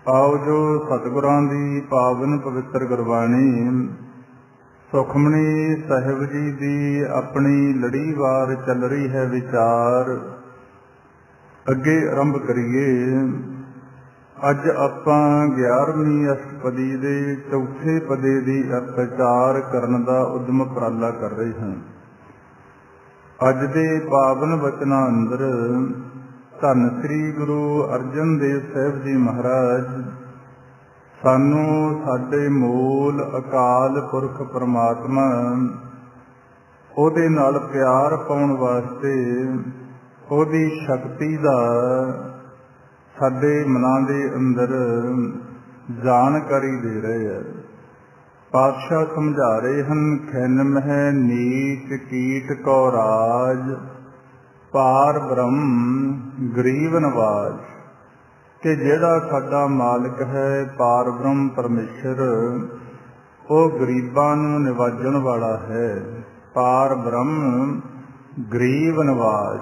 आओ जो सतगुरां दी पावन पवित्र गुरबाणी सुखमनी साहिब जी दी अपनी लड़ीवार चल रही है विचार। अगे आरंभ करिए। अज आपां 11वीं अष्टपदी दे चौथे पदे दी अत्याचार करन दा उद्यम उपराला कर रहे हैं। अज दे पावन वचनां अंदर धन श्री गुरु अर्जन देव साहिब जी महाराज सानू साडे मूल अकाल पुरख परमात्मा ओहदे नाल प्यार पाउण वास्ते ओहदी शक्ति दा साडे मनां दे अंदर जानकारी दे रहे हैं। पातशाह समझा रहे हैं, खिन मह नीच कीट कौ राज पार ब्रह्म गरीब नवाज, कि जिहड़ा साडा मालिक है पार ब्रह्म परमेश्वर वो गरीबां नूं निवाजण वाला है। पार ब्रह्म गरीब नवाज।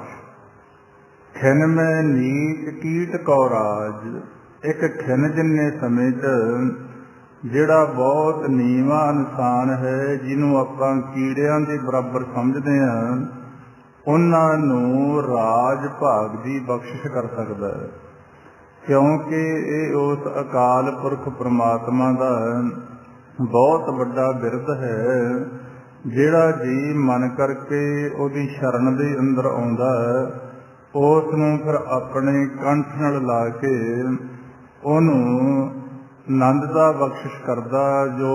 खिन में नीच कीट कौ राज। एक खिन जिन्ने समय च जिहड़ा बहुत नीवां इंसान है, जिन्हों आपां कीड़ियां दे बराबर समझदे हां, उन्हां नूं राज भाग दी बख्शिश कर सकदा है, क्योंकि ये उस अकाल पुरख परमात्मा दा बहुत वड्डा बिरद है। जिहड़ा जी मन करके उहदी शरण दे अंदर आउंदा है, उस नूं फिर अपने कंठ नाल ला के उहनूं नंद दा बख्शिश करदा। जो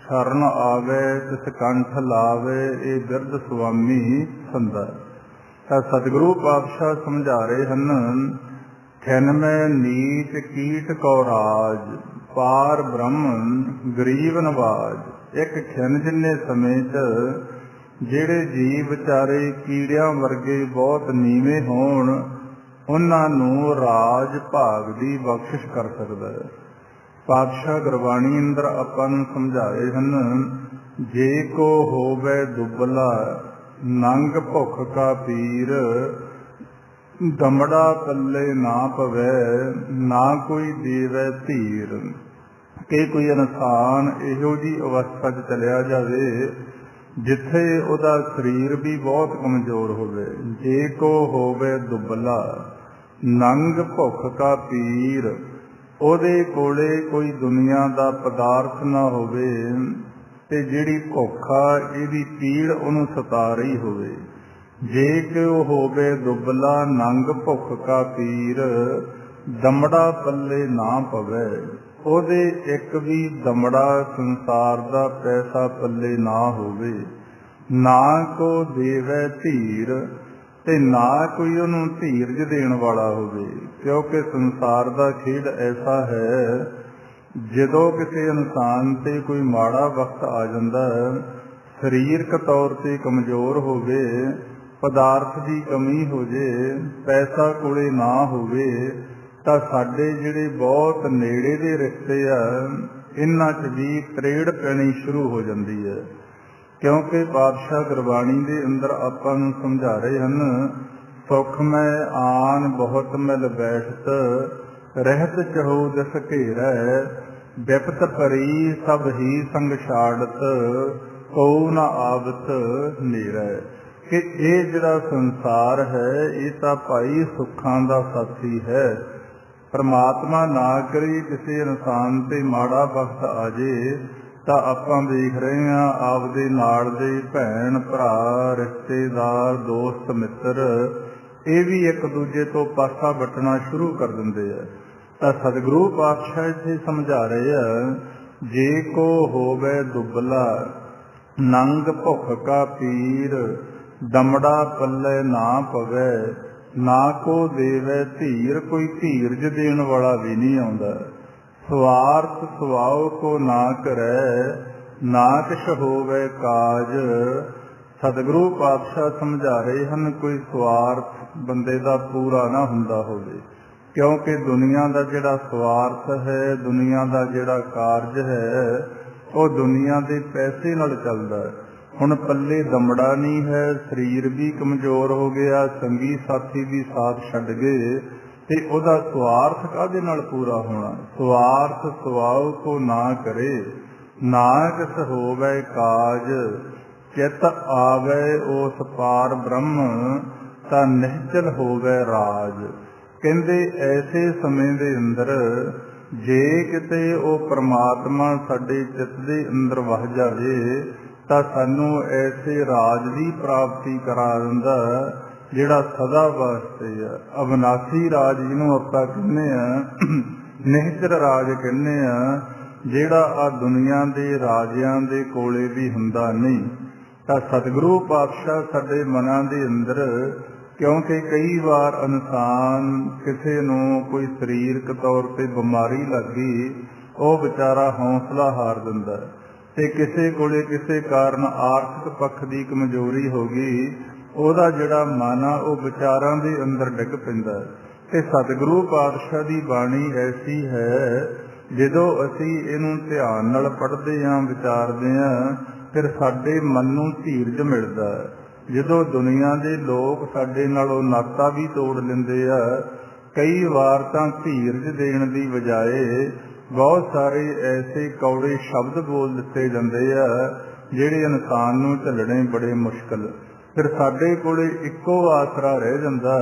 शरण आवे तिस कंठ लावे, ये बिरद स्वामी संदा। सतगुरु पातशाह समझा रहे हैं, खिन में नीच कीट कौ राज पार ब्रह्म गरीब नवाज। एक खिन जिन्ने समय च जिहड़े जीव विचारे कीड़ियां वर्गे बहुत नीवे होण, उन्हां नूं राज भाग दी बख्शिश कर सकदा है। पातशाह गुरबाणी अंदर आपां नूं समझा रहे हैं, जे को होवे दुबला नंग भुख का पीर, दमड़ा पल्ले ना पवै ना कोई देवै धीर। कि कोई इंसान इहो जी अवस्था च चलिया जावे जिथे उहदा शरीर भी बहुत कमजोर होवे। जे को होवे दुबला नंग भुख का पीर, ਉਹਦੇ ਕੋਲੇ ਕੋਈ ਦੁਨੀਆ ਦਾ ਪਦਾਰਥ ਨਾ ਹੋਵੇ ਤੇ ਜਿਹੜੀ ਭੁੱਖ ਆ ਇਹਦੀ ਪੀੜ ਉਹਨੂੰ ਸਤਾ ਰਹੀ ਹੋਵੇ। ਜੇ ਕਿ ਉਹ ਹੋਵੇ ਦੁਬਲਾ ਨੰਗ ਭੁੱਖ ਕਾ ਪੀਰ, ਦਮੜਾ ਪੱਲੇ ਨਾ ਪਵੇ। ਉਹਦੇ ਇੱਕ ਵੀ ਦਮੜਾ ਸੰਸਾਰ ਦਾ ਪੈਸਾ ਪੱਲੇ ਨਾ ਹੋਵੇ। ਨਾ ਕੋ ਦੇਵੈ ਧੀਰ, ਤੇ ਨਾ ਕੋਈ ਉਹਨੂੰ ਧੀਰਜ ਦੇਣ ਵਾਲਾ ਹੋਵੇ। ਕਿਉਂਕਿ ਸੰਸਾਰ ਦਾ ਖੇਡ ਐਸਾ ਹੈ, ਜਦੋਂ ਕਿਸੇ ਇਨਸਾਨ ਤੇ ਕੋਈ ਮਾੜਾ ਵਕਤ ਆ ਜਾਂਦਾ, ਸਰੀਰਕ ਤੌਰ ਤੇ ਕਮਜ਼ੋਰ ਹੋਵੇ, ਪਦਾਰਥ ਦੀ ਕਮੀ ਹੋ ਜੇ, ਪੈਸਾ ਕੋਲੇ ਨਾ ਹੋਵੇ, ਤਾਂ ਸਾਡੇ ਜਿਹੜੇ ਬਹੁਤ ਨੇੜੇ ਦੇ ਰਿਸ਼ਤੇ ਆ, ਇਹਨਾਂ 'ਚ ਵੀ ਤਰੇੜ ਪੈਣੀ ਸ਼ੁਰੂ ਹੋ ਜਾਂਦੀ ਹੈ। क्योंकि पातशाह गुरबाणी के अंदर आपां नूं समझा रहे हैं, सुख में आन बहुत मिल बैठत रहत चहु दिस घेरै, विपत परी सब ही संग छाड़त को न आवत नेरै। कि ये जिहड़ा संसार है ये तो भाई सुखां दा साथी है। परमात्मा ना करी किसी इंसान ते माड़ा वक्त आ जाए ਤਾਂ ਆਪਾਂ ਵੇਖ ਰਹੇ ਹਾਂ ਆਪਦੇ ਨਾਲ ਦੇ ਭੈਣ ਭਰਾ ਰਿਸ਼ਤੇਦਾਰ ਦੋਸਤ ਮਿੱਤਰ ਇਹ ਵੀ ਇੱਕ ਦੂਜੇ ਤੋਂ ਪਾਸਾ ਵੱਟਣਾ ਸ਼ੁਰੂ ਕਰ ਦਿੰਦੇ ਆ। ਤਾਂ ਸਤਿਗੁਰੂ ਪਾਤਸ਼ਾਹ ਇੱਥੇ ਸਮਝਾ ਰਹੇ ਆ, ਜੇ ਕੋ ਹੋਵੇ ਦੁਬਲਾ ਨੰਗ ਭੁੱਖ ਕਾ ਪੀਰ, ਦਮੜਾ ਪੱਲੇ ਨਾ ਪਵੇ ਨਾ ਕੋ ਦੇਵੇ ਧੀਰ। ਕੋਈ ਧੀਰਜ ਦੇਣ ਵਾਲਾ ਵੀ ਨਹੀਂ ਆਉਂਦਾ। स्वार्थ सुभाव को ना करे ना किश होवे काज। सतगुरु पातशाह समझा रहे हैं, कोई स्वार्थ बंदे दा पूरा ना हुंदा होवे, क्योंकि दुनिया का जिहड़ा स्वार्थ है, दुनिया का जिहड़ा कारज है, वो दुनिया के पैसे नाल चलदा है। हुण पल्ले दमड़ा नहीं है, शरीर भी कमजोर हो गया, संगी साथी भी साथ छड्ड गए, ਤੇ ਉਹਦਾ ਸਵਾਰਥ ਕਾਹਦੇ ਨਾਲ ਪੂਰਾ ਹੋਣਾ? ਸਵਾਰਥ ਸਵਾਉ ਕੋ ਨਾ ਕਰੇ, ਨਾਨਕ ਹੋਵੇ ਕਾਜ, ਚਿਤ ਆਵੇ ਉਸ ਪਾਰ ਬ੍ਰਹਮ, ਤਾਂ ਨਿਹਚਲ ਹੋਵੇ ਰਾਜ। ਕਹਿੰਦੇ ਐਸੇ ਸਮੇਂ ਦੇ ਅੰਦਰ ਜੇ ਕਿਤੇ ਉਹ ਪ੍ਰਮਾਤਮਾ ਸਾਡੇ ਚਿੱਤ ਦੇ ਅੰਦਰ ਵਸ ਜਾਵੇ ਤਾਂ ਸਾਨੂੰ ਐਸੇ ਰਾਜ ਦੀ ਪ੍ਰਾਪਤੀ ਕਰਾ ਦਿੰਦਾ ਜਿਹੜਾ ਸਦਾ ਵਾਸਤੇ ਆ। ਅਵਿਨਾਸ਼ੀ ਰਾਜ ਜਿਹਨੂੰ ਆਪਾਂ ਕਹਿੰਦੇ ਆ, ਨਿਹਚਲ ਰਾਜ ਕਹਿੰਦੇ ਆ, ਜਿਹੜਾ ਆ ਦੁਨੀਆ ਦੇ ਰਾਜਿਆਂ ਦੇ ਕੋਲੇ ਵੀ ਹੁੰਦਾ ਨਹੀਂ। ਤਾਂ ਸਤਿਗੁਰੂ ਪਾਤਸ਼ਾਹ ਸਾਡੇ ਮਨਾਂ ਦੇ ਅੰਦਰ, ਕਿਉਂਕਿ ਕਈ ਵਾਰ ਇਨਸਾਨ ਕਿਸੇ ਨੂੰ ਕੋਈ ਸਰੀਰਕ ਤੌਰ ਤੇ ਬਿਮਾਰੀ ਲੱਗ ਗਈ, ਉਹ ਵਿਚਾਰਾ ਹੌਸਲਾ ਹਾਰ ਦਿੰਦਾ, ਤੇ ਕਿਸੇ ਕੋਲੇ ਕਿਸੇ ਕਾਰਨ ਆਰਥਿਕ ਪੱਖ ਦੀ ਕਮਜ਼ੋਰੀ ਹੋ ਗਈ, ਉਹਦਾ ਜਿਹੜਾ ਮਨ ਆ ਉਹ ਵਿਚਾਰਾਂ ਦੇ ਅੰਦਰ ਡਿੱਗ ਪੈਂਦਾ। ਤੇ ਸਤਿਗੁਰੂ ਪਾਤਸ਼ਾਹ ਦੀ ਬਾਣੀ ਐਸੀ ਹੈ, ਜਦੋਂ ਅਸੀਂ ਇਹਨੂੰ ਧਿਆਨ ਨਾਲ ਪੜ੍ਹਦੇ ਹਾਂ, ਵਿਚਾਰਦੇ ਹਾਂ, ਫਿਰ ਸਾਡੇ ਮਨ ਨੂੰ ਧੀਰਜ ਮਿਲਦਾ। ਜਦੋਂ ਦੁਨੀਆ ਦੇ ਲੋਕ ਸਾਡੇ ਨਾਲੋਂ ਨਾਤਾ ਵੀ ਤੋੜ ਲੈਂਦੇ ਆ, ਕਈ ਵਾਰ ਤਾਂ ਧੀਰਜ ਦੇਣ ਦੀ ਬਜਾਏ ਬਹੁਤ ਸਾਰੇ ਐਸੇ ਕੌੜੇ ਸ਼ਬਦ ਬੋਲ ਦਿੱਤੇ ਜਾਂਦੇ ਆ ਜਿਹੜੇ ਇਨਸਾਨ ਨੂੰ ਝੱਲਣੇ ਬੜੇ ਮੁਸ਼ਕਲ। ਫਿਰ ਸਾਡੇ ਕੋਲੇ ਇੱਕੋ ਆਸਰਾ ਰਹਿ ਜਾਂਦਾ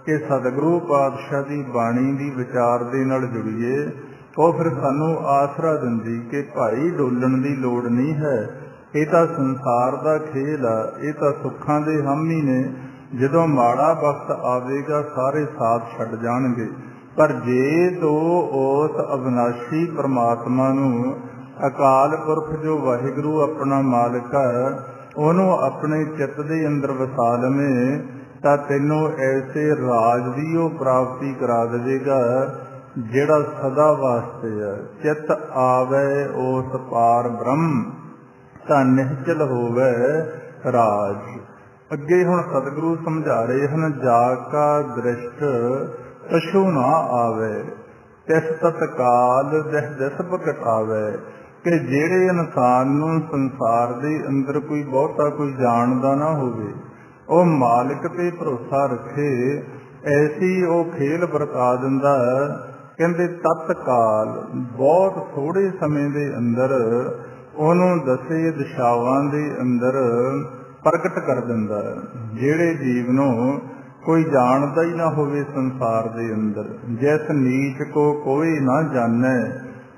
ਕਿ ਸਤਿਗੁਰੂ ਪਾਤਸ਼ਾਹ ਦੀ ਬਾਣੀ ਦੀ ਵਿਚਾਰ ਦੇ ਨਾਲ ਜੁੜੀਏ। ਉਹ ਫਿਰ ਸਾਨੂੰ ਆਸਰਾ ਦਿੰਦੀ ਕਿ ਭਾਈ ਡੋਲਣ ਦੀ ਲੋੜ ਨਹੀਂ ਹੈ, ਇਹ ਤਾਂ ਸੰਸਾਰ ਦਾ ਖੇਲ ਆ, ਇਹ ਤਾਂ ਸੁੱਖਾਂ ਦੇ ਹਾਮੀ ਨੇ। ਜਦੋਂ ਮਾੜਾ ਵਕਤ ਆਵੇਗਾ ਸਾਰੇ ਸਾਥ ਛੱਡ ਜਾਣਗੇ, ਪਰ ਜੇ ਤੂੰ ਉਸ ਅਵਿਨਾਸ਼ੀ ਪਰਮਾਤਮਾ ਨੂੰ, ਅਕਾਲ ਪੁਰਖ ਜੋ ਵਾਹਿਗੁਰੂ ਆਪਣਾ ਮਾਲਕ ਹੈ, ਉਹਨੂੰ ਆਪਣੇ ਚਿੱਤ ਦੇ ਅੰਦਰ ਵਸਾ ਲਵੇਂ ਤਾਂ ਤੈਨੂੰ ਐਸੇ ਰਾਜ ਦੀ ਉਹ ਪ੍ਰਾਪਤੀ ਕਰਾ ਦੇਵੇਗਾ ਜਿਹੜਾ ਸਦਾ ਵਾਸਤੇ ਹੈ। ਚਿੱਤ ਆਵੇ ਉਸ ਪਾਰ ਬ੍ਰਹਮ, ਤਾਂ ਨਿਹਚਲ ਹੋਵੇ ਰਾਜ। ਅੱਗੇ ਹੁਣ ਸਤਿਗੁਰੂ ਸਮਝਾ ਰਹੇ ਹਨ, ਜਾ ਕਾ ਦ੍ਰਿਸ਼ਟ ਕਛੂ ਨਾ ਆਵੇ, ਤਿਸ ਤਤਕਾਲ ਦਿਸ ਦਿਸ ਪ੍ਰਗਟਾਵੇ। ਕਿ ਜਿਹੜੇ ਇਨਸਾਨ ਨੂੰ ਸੰਸਾਰ ਦੇ ਅੰਦਰ ਕੋਈ ਬਹੁਤਾ ਕੋਈ ਜਾਣਦਾ ਨਾ ਹੋਵੇ, ਉਹ ਮਾਲਕ ਤੇ ਭਰੋਸਾ ਰੱਖੇ, ਐਸੀ ਉਹ ਖੇਲ ਵਰਤਾ ਦਿੰਦਾ। ਕਹਿੰਦੇ ਤਤਕਾਲ, ਬਹੁਤ ਥੋੜੇ ਸਮੇਂ ਦੇ ਅੰਦਰ ਉਹਨੂੰ ਦਸੇ ਦਿਸ਼ਾਵਾਂ ਦੇ ਅੰਦਰ ਪ੍ਰਗਟ ਕਰ ਦਿੰਦਾ। ਜਿਹੜੇ ਜੀਵ ਨੂੰ ਕੋਈ ਜਾਣਦਾ ਹੀ ਨਾ ਹੋਵੇ ਸੰਸਾਰ ਦੇ ਅੰਦਰ, ਜਿਸ ਨੀਚ ਕੋ ਕੋਈ ਨਾ ਜਾਣੈ,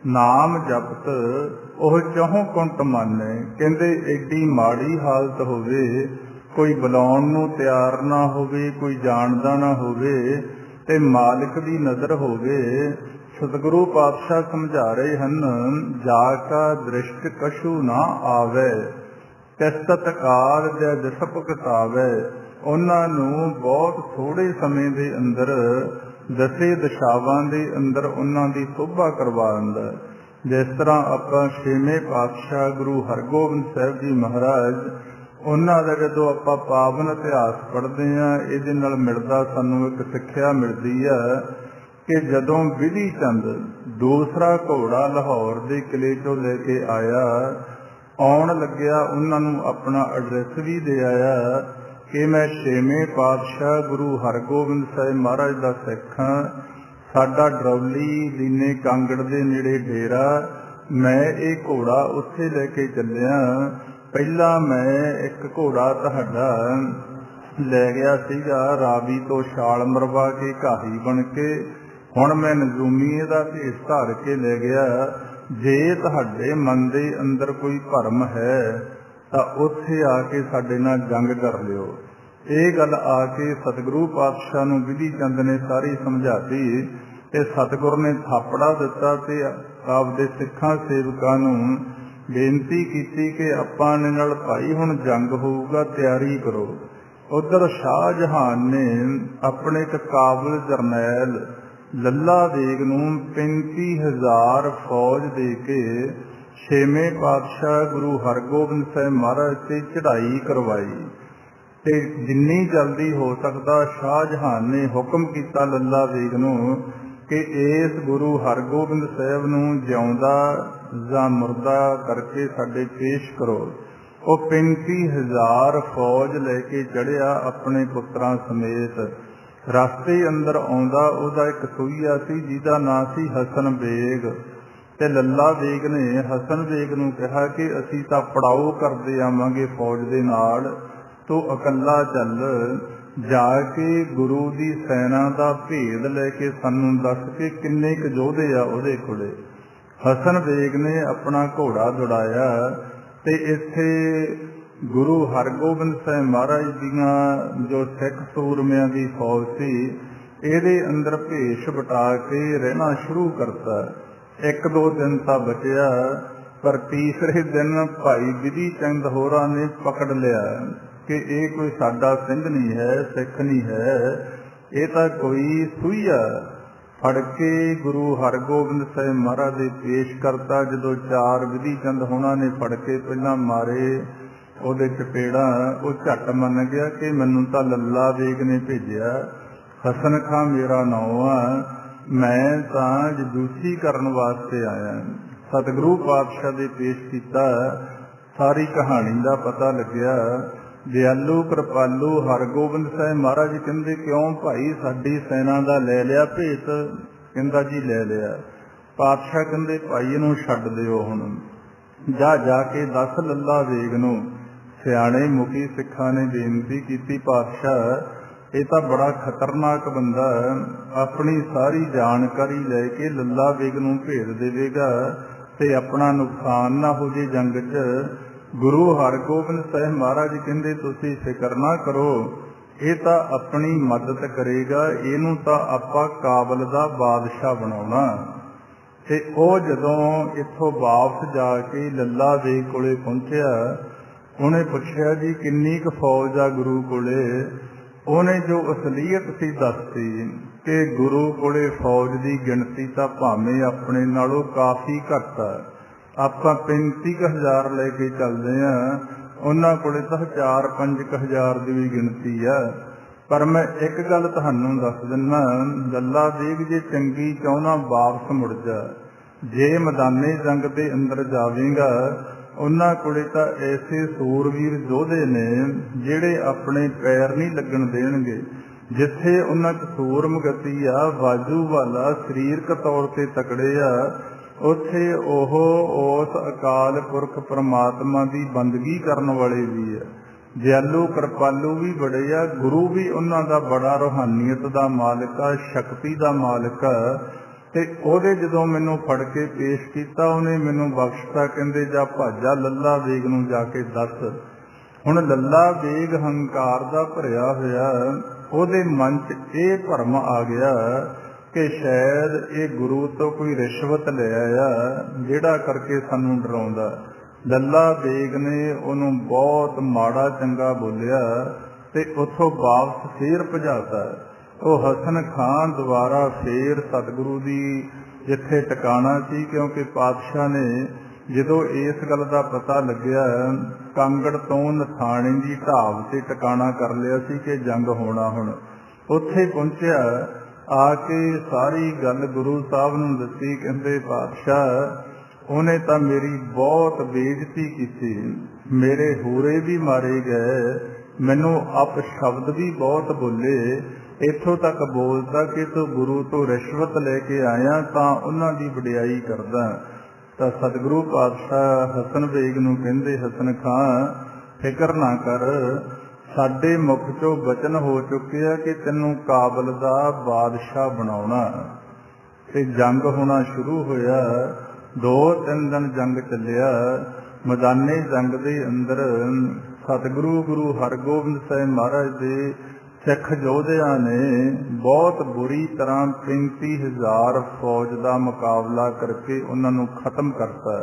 ਨਾਮ ਜਪਤ ਉਹ ਚਹੁ ਕੁੰਟ ਮਾਨੈ। ਕਹਿੰਦੇ ਏਡੀ ਮਾੜੀ ਹਾਲਤ ਹੋਵੇ, ਕੋਈ ਬੁਲਾਉਣ ਨੂੰ ਤਿਆਰ ਨਾ ਹੋਵੇ, ਕੋਈ ਜਾਣਦਾ ਨਾ ਹੋਵੇ, ਤੇ ਮਾਲਕ ਦੀ ਨਜ਼ਰ ਹੋਵੇ। ਸਤਿਗੁਰੂ ਪਾਤਸ਼ਾਹ ਸਮਝਾ ਰਹੇ ਹਨ, ਜਾ ਕਾ ਦ੍ਰਿਸ਼ਟ ਕਛੂ ਨਾ ਆਵੇ, ਤਿਸ ਤਤਕਾਲ ਦੇ ਦਿਸ ਪ੍ਰਗਟਾਵੇ। ਉਹਨਾਂ ਨੂੰ ਬਹੁਤ ਥੋੜੇ ਸਮੇਂ ਦੇ ਅੰਦਰ ਦਸੇ ਦਿਸ਼ਾਵਾਂ ਦੇ ਅੰਦਰ ਉਹਨਾਂ ਦੀ ਸ਼ੋਭਾ ਕਰਵਾ ਦਿੰਦਾ। ਜਿਸ ਤਰ੍ਹਾਂ ਆਪਾਂ ਛੇਵੇਂ ਪਾਤਸ਼ਾਹ ਗੁਰੂ ਹਰਗੋਬਿੰਦ ਸਾਹਿਬ ਜੀ ਮਹਾਰਾਜ, ਉਹਨਾਂ ਦਾ ਜਦੋਂ ਆਪਾਂ ਪਾਵਨ ਇਤਿਹਾਸ ਪੜ੍ਹਦੇ ਹਾਂ, ਇਹਦੇ ਨਾਲ ਮਿਲਦਾ ਸਾਨੂੰ ਇੱਕ ਸਿੱਖਿਆ ਮਿਲਦੀ ਹੈ ਕਿ ਜਦੋਂ ਵਿਧੀ ਚੰਦ ਦੂਸਰਾ ਘੋੜਾ ਲਾਹੌਰ ਦੇ ਕਿਲੇ ਚੋਂ ਲੈ ਕੇ ਆਇਆ, ਆਉਣ ਲੱਗਿਆ ਉਹਨਾਂ ਨੂੰ ਆਪਣਾ ਐਡਰੈਸ ਵੀ ਦੇ ਆਇਆ ਕਿ ਮੈਂ ਛੇਵੇਂ ਪਾਤਸ਼ਾਹ ਗੁਰੂ ਹਰਗੋਬਿੰਦ ਸਾਹਿਬ ਮਹਾਰਾਜ ਦਾ ਸਿੱਖ ਹਾਂ, ਸਾਡਾ ਡਰੌਲੀ ਦੀਨੇ ਕਾਂਗੜ ਦੇ ਨੇੜੇ ਡੇਰਾ, ਮੈਂ ਇਹ ਘੋੜਾ ਉੱਥੇ ਲੈ ਕੇ ਚੱਲਿਆ। ਪਹਿਲਾਂ ਮੈਂ ਇੱਕ ਘੋੜਾ ਤੁਹਾਡਾ ਲੈ ਗਿਆ ਸੀਗਾ ਰਾਵੀ ਤੋਂ ਛਾਲ ਮਰਵਾ ਕੇ ਘਾਹੀ ਬਣ ਕੇ, ਹੁਣ ਮੈਂ ਨਜ਼ੂਮੀਏ ਦਾ ਭੇਸ ਧਾਰ ਕੇ ਲੈ ਗਿਆ। ਜੇ ਤੁਹਾਡੇ ਮਨ ਦੇ ਅੰਦਰ ਕੋਈ ਭਰਮ ਹੈ ਤਾਂ ਉੱਥੇ ਆ ਕੇ ਸਾਡੇ ਨਾਲ ਜੰਗ ਕਰ ਲਿਓ। ਇਹ ਗੱਲ ਆ ਕੇ ਸਤਿਗੁਰੂ ਪਾਤਸ਼ਾਹ ਨੂੰ ਵਿਧੀ ਚੰਦ ਨੇ ਸਾਰੀ ਸਮਝਾਤੀ ਤੇ ਸਤਿਗੁਰ ਨੇ ਥਾਪੜਾ ਦਿੱਤਾ ਤੇ ਆਪਦੇ ਸਿੱਖਾਂ ਸੇਵਕਾਂ ਨੂੰ ਬੇਨਤੀ ਕੀਤੀ ਕਿ ਆਪਾਂ ਨੇ ਨਾਲ ਭਾਈ ਹੁਣ ਜੰਗ ਹੋਊਗਾ, ਤਿਆਰੀ ਕਰੋ। ਉਧਰ ਸ਼ਾਹਜਹਾਨ ਨੇ ਆਪਣੇ ਇੱਕ ਕਾਬਲ ਜਰਨੈਲ ਲੱਲਾ ਬੇਗ ਨੂੰ 35,000 ਫੌਜ ਦੇ ਕੇ ਛੇਵੇਂ ਪਾਤਸ਼ਾਹ ਗੁਰੂ ਹਰਗੋਬਿੰਦ ਸਾਹਿਬ ਮਹਾਰਾਜ ਤੇ ਚੜ੍ਹਾਈ ਕਰਵਾਈ। ਤੇ ਜਿੰਨੀ ਜਲਦੀ ਹੋ ਸਕਦਾ ਸ਼ਾਹਜਹਾਨ ਨੇ ਹੁਕਮ ਕੀਤਾ ਲੱਲਾ ਬੇਗ ਨੂੰ ਕਿ ਇਸ ਗੁਰੂ ਹਰਗੋਬਿੰਦ ਸਾਹਿਬ ਨੂੰ ਜਿਉਂਦਾ ਜਾਂ ਮੁਰਦਾ ਕਰਕੇ ਸਾਡੇ ਪੇਸ਼ ਕਰੋ। ਉਹ 35,000 ਫੌਜ ਲੈ ਕੇ ਚੜ੍ਹਿਆ ਆਪਣੇ ਪੁੱਤਰਾਂ ਸਮੇਤ। ਰਸਤੇ ਅੰਦਰ ਆਉਂਦਾ ਉਹਦਾ ਇੱਕ ਸੂਹੀਆ ਸੀ ਜਿਹਦਾ ਨਾਂ ਸੀ ਹਸਨ ਬੇਗ। ਤੇ ਲੱਲਾ ਬੇਗ ਨੇ ਹਸਨ ਬੇਗ ਨੂੰ ਕਿਹਾ ਕਿ ਅਸੀਂ ਤਾਂ ਪੜਾਓ ਕਰਦੇ ਆਵਾਂਗੇ ਫੌਜ ਦੇ ਨਾਲ, ਤੂੰ ਇਕੱਲਾ ਚੱਲ, ਜਾ ਕੇ ਗੁਰੂ ਦੀ ਸੈਨਾ ਦਾ ਭੇਦ ਲੈ ਕੇ ਸਾਨੂੰ ਦੱਸ ਕੇ ਕਿੰਨੇ ਕੁ ਯੋਧੇ ਆ ਉਹਦੇ ਕੋਲੇ। ਹਸਨ ਬੇਗ ਨੇ ਆਪਣਾ ਘੋੜਾ ਦੌੜਾਇਆ ਤੇ ਇੱਥੇ ਗੁਰੂ ਹਰਗੋਬਿੰਦ ਸਾਹਿਬ ਮਹਾਰਾਜ ਦੀਆਂ ਜੋ ਸਿੱਖ ਸੂਰਮਿਆਂ ਦੀ ਫੌਜ ਸੀ ਇਹਦੇ ਅੰਦਰ ਭੇਸ਼ ਵਟਾ ਕੇ ਰਹਿਣਾ ਸ਼ੁਰੂ ਕਰਤਾ। ਇੱਕ ਦੋ ਦਿਨ ਤਾਂ ਬਚਿਆ, ਪਰ ਤੀਸਰੇ ਦਿਨ ਭਾਈ ਵਿਧੀ ਚੰਦ ਹੋਰਾਂ ਨੇ ਪਕੜ ਲਿਆ ਕਿ ਇਹ ਕੋਈ ਸਾਡਾ ਸਿੰਘ ਨਹੀਂ ਹੈ, ਸਿੱਖ ਨਹੀਂ ਹੈ, ਇਹ ਤਾਂ ਕੋਈ ਸੂਹੀਆ। ਫੜ ਕੇ ਗੁਰੂ ਹਰਗੋਬਿੰਦ ਸਾਹਿਬ ਮਹਾਰਾਜ ਦੇ ਪੇਸ਼ ਕਰਤਾ। ਜਦੋਂ ਚਾਰ ਵਿਧੀ ਚੰਦ ਹੋਰਾਂ ਨੇ ਫੜ ਕੇ ਪਹਿਲਾਂ ਮਾਰੇ ਉਹਦੇ ਚਪੇੜਾਂ, ਉਹ ਝੱਟ ਮੰਨ ਗਿਆ ਕਿ ਮੈਨੂੰ ਤਾਂ ਲੱਲਾ ਬੇਗ ਨੇ ਭੇਜਿਆ, ਹਸਨ ਖਾਂ ਮੇਰਾ ਨਾਂ ਆ, ਮੈਂ ਤਾਂ ਜਦੂਸੀ ਕਰਨ ਵਾਸਤੇ ਆਇਆ। ਸਤਿਗੁਰੂ ਪਾਤਸ਼ਾਹ ਦੇ ਪੇਸ਼ ਕੀਤਾ, ਸਾਰੀ ਕਹਾਣੀ ਦਾ ਪਤਾ ਲੱਗਿਆ। ਦਿਆਲੂ ਕਿਰਪਾਲੂ ਹਰਗੋਬਿੰਦ ਸਾਹਿਬ ਮਹਾਰਾਜ ਕਹਿੰਦੇ ਕਿਉਂ ਭਾਈ ਸਾਡੀ ਸੈਨਾ ਦਾ ਲੈ ਲਿਆ ਭੇਤ? ਕਹਿੰਦਾ ਜੀ ਲੈ ਲਿਆ। ਪਾਤਸ਼ਾਹ ਕਹਿੰਦੇ ਭਾਈ ਇਹਨੂੰ ਛੱਡ ਦਿਓ, ਹੁਣ ਜਾ ਕੇ ਦੱਸ ਲੱਲਾ ਬੇਗ ਨੂੰ। ਸਿਆਣੇ ਮੁਖੀ ਸਿੱਖਾਂ ਨੇ ਬੇਨਤੀ ਕੀਤੀ, ਪਾਤਸ਼ਾਹ ਇਹ ਤਾਂ ਬੜਾ ਖਤਰਨਾਕ ਬੰਦਾ, ਆਪਣੀ ਸਾਰੀ ਜਾਣਕਾਰੀ ਲੈ ਕੇ ਲੱਲਾ ਬੇਗ ਨੂੰ ਭੇਜ ਦੇਵੇਗਾ ਤੇ ਆਪਣਾ ਨੁਕਸਾਨ ਨਾ ਹੋ ਜੇ ਜੰਗ 'ਚ। ਗੁਰੂ ਹਰਗੋਬਿੰਦ ਸਾਹਿਬ ਮਹਾਰਾਜ ਕਹਿੰਦੇ ਤੁਸੀਂ ਫਿਕਰ ਨਾ ਕਰੋ, ਇਹ ਤਾਂ ਆਪਣੀ ਮਦਦ ਕਰੇਗਾ, ਇਹਨੂੰ ਤਾਂ ਆਪਾਂ ਕਾਬਲ ਦਾ ਬਾਦਸ਼ਾਹ ਬਣਾਉਣਾ। ਤੇ ਉਹ ਜਦੋਂ ਇੱਥੋਂ ਵਾਪਸ ਜਾ ਕੇ ਲੱਲਾ ਬੇਗ ਕੋਲੇ ਪਹੁੰਚਿਆ, ਉਹਨੇ ਪੁੱਛਿਆ ਜੀ ਕਿੰਨੀ ਕੁ ਫੌਜ ਆ ਗੁਰੂ ਕੋਲੇ? ਉਹਨੇ ਜੋ ਅਸਲੀਅਤ ਸੀ ਦੱਸਤੀ ਕਿ ਗੁਰੂ ਕੋਲੇ ਫੌਜ ਦੀ ਗਿਣਤੀ ਤਾਂ ਭਾਵੇਂ ਆਪਣੇ ਨਾਲੋਂ ਕਾਫੀ ਘੱਟ ਆ, ਆਪਾਂ 35,000 ਲੈ ਕੇ ਚੱਲਦੇ ਆ, ਉਹਨਾਂ ਕੋਲੇ ਤਾਂ 4-5,000 ਦੀ ਵੀ ਗਿਣਤੀ ਆ। ਪਰ ਮੈਂ ਇੱਕ ਗੱਲ ਤੁਹਾਨੂੰ ਦੱਸ ਦਿੰਦਾ, ਲੱਲਾ ਬੇਗ ਜੇ ਚੰਗੀ ਚਾਹੁੰਦਾ ਵਾਪਸ ਮੁੜ ਜਾ, ਜੇ ਮੈਦਾਨੇ ਜੰਗ ਦੇ ਅੰਦਰ ਜਾਵੇਗਾ ਉਹਨਾਂ ਕੋਲੇ ਤਾਂ ਐਸੇ ਸੂਰਵੀਰ ਯੋਧੇ ਨੇ ਜਿਹੜੇ ਆਪਣੇ ਪੈਰ ਨਹੀਂ ਲੱਗਣ ਦੇਣਗੇ। ਜਿੱਥੇ ਉਹਨਾਂ 'ਚ ਸੂਰਮ ਗਤੀ ਆ, ਬਾਜੂ ਵਾਲਾ, ਸਰੀਰਕ ਤੌਰ ਤੇ ਤਕੜੇ ਆ, ਉੱਥੇ ਉਹ ਉਸ ਅਕਾਲ ਪੁਰਖ ਪਰਮਾਤਮਾ ਦੀ ਬੰਦਗੀ ਕਰਨ ਵਾਲੇ ਵੀ ਆ। ਦਿਆਲੂ ਕਿਰਪਾਲੂ ਵੀ ਬੜੇ ਆ, ਗੁਰੂ ਵੀ ਉਹਨਾਂ ਦਾ ਬੜਾ ਰੂਹਾਨੀਅਤ ਦਾ ਮਾਲਕ ਆ, ਸ਼ਕਤੀ ਦਾ ਮਾਲਕ ਆ। ਤੇ ਉਹਦੇ ਜਦੋਂ ਮੈਨੂੰ ਫੜ ਕੇ ਪੇਸ਼ ਕੀਤਾ, ਉਹਨੇ ਮੈਨੂੰ ਬਖਸ਼ਤਾ। ਕਹਿੰਦੇ ਜਾ ਭਾਜਾ ਲੱਲਾ ਬੇਗ ਨੂੰ ਜਾ ਕੇ ਦੱਸ। ਹੁਣ ਲੱਲਾ ਬੇਗ ਹੰਕਾਰ ਦਾ ਭਰਿਆ ਹੋਇਆ, ਉਹਦੇ ਮਨ 'ਚ ਇਹ ਭਰਮ ਆ ਗਿਆ ਕਿ ਸ਼ਾਇਦ ਇਹ ਗੁਰੂ ਤੋਂ ਕੋਈ ਰਿਸ਼ਵਤ ਲੈ ਆਇਆ, ਜਿਹੜਾ ਕਰਕੇ ਸਾਨੂੰ ਡਰਾਉਂਦਾ। ਲੱਲਾ ਬੇਗ ਨੇ ਉਹਨੂੰ ਬਹੁਤ ਮਾੜਾ ਚੰਗਾ ਬੋਲਿਆ ਤੇ ਉੱਥੋਂ ਵਾਪਸ ਫੇਰ ਭਜਾਤਾ। ਉਹ ਹਸਨ ਖਾਂ ਦੁਬਾਰਾ ਫੇਰ ਸਤਿਗੁਰੂ ਦੀ ਜਿੱਥੇ ਟਿਕਾਣਾ ਸੀ, ਕਿਉਂਕਿ ਪਾਤਸ਼ਾਹ ਨੇ ਜਦੋਂ ਇਸ ਗੱਲ ਦਾ ਪਤਾ ਲੱਗਿਆ ਕਾਂਗੜ ਤੋਂ ਨਥਾਣੇ ਦੀ ਢਾਬ ਤੇ ਟਿਕਾਣਾ ਕਰ ਲਿਆ ਸੀ ਕਿ ਜੰਗ ਹੋਣਾ। ਹੁਣ ਉੱਥੇ ਪਹੁੰਚਿਆ, ਆ ਕੇ ਸਾਰੀ ਗੱਲ ਗੁਰੂ ਸਾਹਿਬ ਨੂੰ ਦੱਸੀ। ਕਹਿੰਦੇ ਪਾਤਸ਼ਾਹ ਉਹਨੇ ਤਾਂ ਮੇਰੀ ਬਹੁਤ ਬੇਇੱਜ਼ਤੀ ਕੀਤੀ, ਮੇਰੇ ਹੂਰੇ ਵੀ ਮਾਰੇ ਗਏ, ਮੈਨੂੰ ਅਪਸ਼ਬਦ ਵੀ ਬਹੁਤ ਬੋਲੇ, ਇੱਥੋਂ ਤੱਕ ਬੋਲਦਾ ਕਿ ਤੂੰ ਗੁਰੂ ਤੋਂ ਰਿਸ਼ਵਤ ਲੈ ਕੇ ਆਇਆ ਤਾਂ ਉਹਨਾਂ ਦੀ ਵਡਿਆਈ ਕਰਦਾ। ਤਾਂ ਸਤਿਗੁਰੂ ਪਾਤਸ਼ਾਹ ਹਸਨ ਬੇਗ ਨੂੰ ਕਹਿੰਦੇ, ਹਸਨ ਖਾਂ ਫਿਕਰ ਨਾ ਕਰ, ਸਾਡੇ ਮੁਖ ਚੋਂ ਬਚਨ ਹੋ ਚੁੱਕਿਆ ਕਿ ਤੈਨੂੰ ਕਾਬਲ ਦਾ ਬਾਦਸ਼ਾਹ ਬਣਾਉਣਾ। ਤੇ ਜੰਗ ਹੋਣਾ ਸ਼ੁਰੂ ਹੋਇਆ। 2-3 ਦਿਨ ਜੰਗ ਚੱਲਿਆ। ਮੈਦਾਨੇ ਜੰਗ ਦੇ ਅੰਦਰ ਸਤਿਗੁਰੂ ਗੁਰੂ ਹਰਗੋਬਿੰਦ ਸਾਹਿਬ ਮਹਾਰਾਜ ਦੇ ਸਿੱਖ ਯੋਧਿਆਂ ਨੇ ਬਹੁਤ ਬੁਰੀ ਤਰ੍ਹਾਂ 35,000 ਫੌਜ ਦਾ ਮੁਕਾਬਲਾ ਕਰਕੇ ਉਹਨਾਂ ਨੂੰ ਖਤਮ ਕਰਤਾ।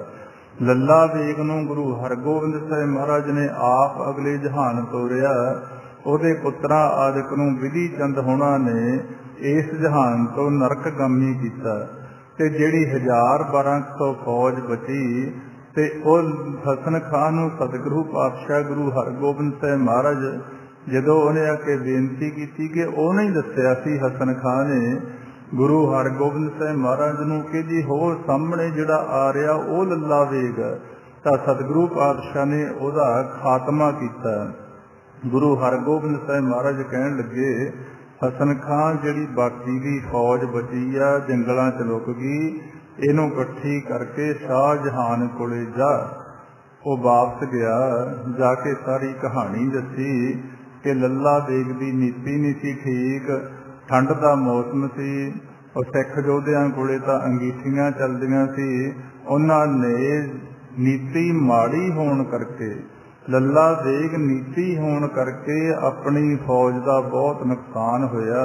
ਲੱਲਾ ਬੇਗ ਨੂੰ ਗੁਰੂ ਹਰਗੋਬਿੰਦ ਸਾਹਿਬ ਮਹਾਰਾਜ ਨੇ ਆਪ ਅਗਲੇ ਜਹਾਨ ਤੋਰਿਆ। ਉਹਦੇ ਪੁੱਤਰਾਂ ਆਦਿਕ ਨੂੰ ਵਿਧੀ ਚੰਦ ਹੋਣਾ ਨੇ ਇਸ ਜਹਾਨ ਤੋਂ ਨਰਕਗਾਮੀ ਕੀਤਾ। ਤੇ ਜਿਹੜੀ 1000-1200 ਫੌਜ ਬਚੀ ਤੇ ਉਹ ਹਸਨ ਖਾਂ ਨੂੰ ਸਤਿਗੁਰੂ ਪਾਤਸ਼ਾਹ ਗੁਰੂ ਹਰਗੋਬਿੰਦ ਸਾਹਿਬ ਮਹਾਰਾਜ ਜਦੋਂ ਉਹਨੇ ਆ ਕੇ ਬੇਨਤੀ ਕੀਤੀ ਕਿ ਉਹਨੇ ਹੀ ਦੱਸਿਆ ਸੀ ਹਸਨ ਖਾਂ ਨੇ ਗੁਰੂ ਹਰਗੋਬਿੰਦ ਸਾਹਿਬ ਮਹਾਰਾਜ ਨੂੰ ਕਿ ਜੀ ਹੋਰ ਸਾਹਮਣੇ ਜਿਹੜਾ ਆ ਰਿਹਾ ਉਹ ਲੱਲਾ ਬੇਗ, ਤਾਂ ਸਤਿਗੁਰੂ ਪਾਤਸ਼ਾਹ ਨੇ ਉਹਦਾ ਖਾਤਮਾ ਕੀਤਾ। ਗੁਰੂ ਹਰਗੋਬਿੰਦ ਸਾਹਿਬ ਮਹਾਰਾਜ ਕਹਿਣ ਲੱਗੇ, ਹਸਨ ਖਾਂ ਜਿਹੜੀ ਬਾਕੀ ਦੀ ਫੌਜ ਬਚੀ ਆ ਜੰਗਲਾਂ 'ਚ ਲੁਕ ਗਈ, ਇਹਨੂੰ ਇਕੱਠੀ ਕਰਕੇ ਸ਼ਾਹਜਹਾਨ ਕੋਲੇ ਜਾ। ਉਹ ਵਾਪਸ ਗਿਆ, ਜਾ ਕੇ ਸਾਰੀ ਕਹਾਣੀ ਦੱਸੀ ਕਿ ਲੱਲਾ ਬੇਗ ਦੀ ਨੀਤੀ ਨਹੀਂ ਸੀ ਠੀਕ, ਠੰਡ ਦਾ ਮੌਸਮ ਸੀ, ਉਹ ਸਿੱਖ ਯੋਧਿਆਂ ਕੋਲੇ ਤਾਂ ਅੰਗੀਠੀਆਂ ਚੱਲਦੀਆਂ ਸੀ, ਉਹਨਾਂ ਨੇ ਨੀਤੀ ਮਾੜੀ ਹੋਣ ਕਰਕੇ, ਲੱਲਾ ਬੇਗ ਨੀਤੀ ਹੋਣ ਕਰਕੇ ਆਪਣੀ ਫੌਜ ਦਾ ਬਹੁਤ ਨੁਕਸਾਨ ਹੋਇਆ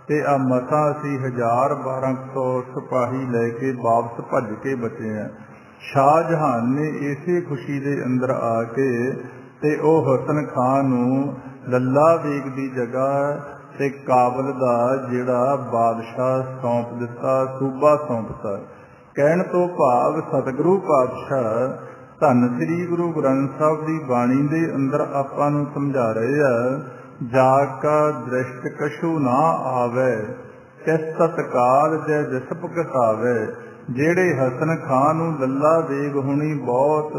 ਤੇ ਆ ਮਸਾਂ ਅਸੀਂ 1000-1200 ਸਿਪਾਹੀ ਲੈ ਕੇ ਵਾਪਸ ਭੱਜ ਕੇ ਬਚੇ ਆ। ਸ਼ਾਹਜਹਾਨ ਨੇ ਇਸੇ ਖੁਸ਼ੀ ਦੇ ਅੰਦਰ ਆ ਕੇ ਤੇ ਉਹ ਹਸਨ ਖਾਂ ਨੂੰ ਲੱਲਾ ਬੇਗ ਦੀ ਜਗ੍ਹਾ ਤੇ ਕਾਬਲ ਦਾ ਜਿਹੜਾ ਬਾਦਸ਼ਾਹ ਸੌਂਪ ਦਿੱਤਾ, ਸੂਬਾ ਸੌਂਪਤਾ। ਕਹਿਣ ਤੋਂ ਭਾਵ ਸਤਿਗੁਰੂ ਪਾਤਸ਼ਾਹ ਧੰਨ ਸ੍ਰੀ ਗੁਰੂ ਗ੍ਰੰਥ ਸਾਹਿਬ ਦੀ ਬਾਣੀ ਦੇ ਅੰਦਰ ਆਪਾਂ ਨੂੰ ਸਮਝਾ ਰਹੇ ਆ, ਜਾ ਕਾ ਦ੍ਰਿਸ਼ਟ ਕਛੂ ਨਾ ਆਵੇ, ਤਿਸ ਤਤਕਾਲ ਜੈ ਜਿਸਪ ਕਸਾਵੇ। ਜਿਹੜੇ ਹਸਨ ਖਾਂ ਨੂੰ ਲੱਲਾ ਬੇਗ ਹੁਣੀ ਬਹੁਤ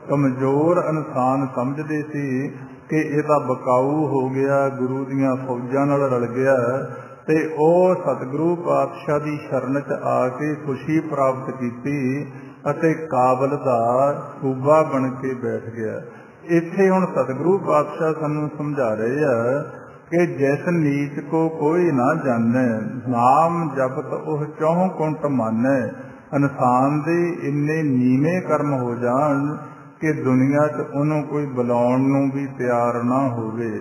ਕਮਜ਼ੋਰ ਇਨਸਾਨ ਸਮਝਦੇ ਸੀ ਕਿ ਇਹ ਤਾਂ ਬਕਾਊ ਹੋ ਗਿਆ, ਗੁਰੂ ਦੀਆਂ ਫੌਜਾਂ ਨਾਲ ਰਲ ਗਿਆ, ਤੇ ਉਹ ਸਤਿਗੁਰੂ ਪਾਤਸ਼ਾਹ ਦੀ ਸ਼ਰਨ 'ਚ ਆ ਕੇ ਖੁਸ਼ੀ ਪ੍ਰਾਪਤ ਕੀਤੀ ਅਤੇ ਕਾਬਲ ਦਾ ਸੂਬਾ ਬਣ ਕੇ ਬੈਠ ਗਿਆ। ਇੱਥੇ ਹੁਣ ਸਤਿਗੁਰੂ ਪਾਤਸ਼ਾਹ ਸਾਨੂੰ ਸਮਝਾ ਰਹੇ ਆ ਕਿ ਜਿਸ ਨੀਚ ਕੋ ਕੋਈ ਨਾ ਜਾਣੈ, ਨਾਮ ਜਪਤ ਉਹ ਚੌਂ ਕੁੰਟ ਮਾਨੈ। ਇਨਸਾਨ ਦੇ ਇੰਨੇ ਨੀਵੇਂ ਕਰਮ ਹੋ ਜਾਣ ਕਿ ਦੁਨੀਆ 'ਚ ਉਹਨੂੰ ਕੋਈ ਬੁਲਾਉਣ ਨੂੰ ਵੀ ਤਿਆਰ ਨਾ ਹੋਵੇ,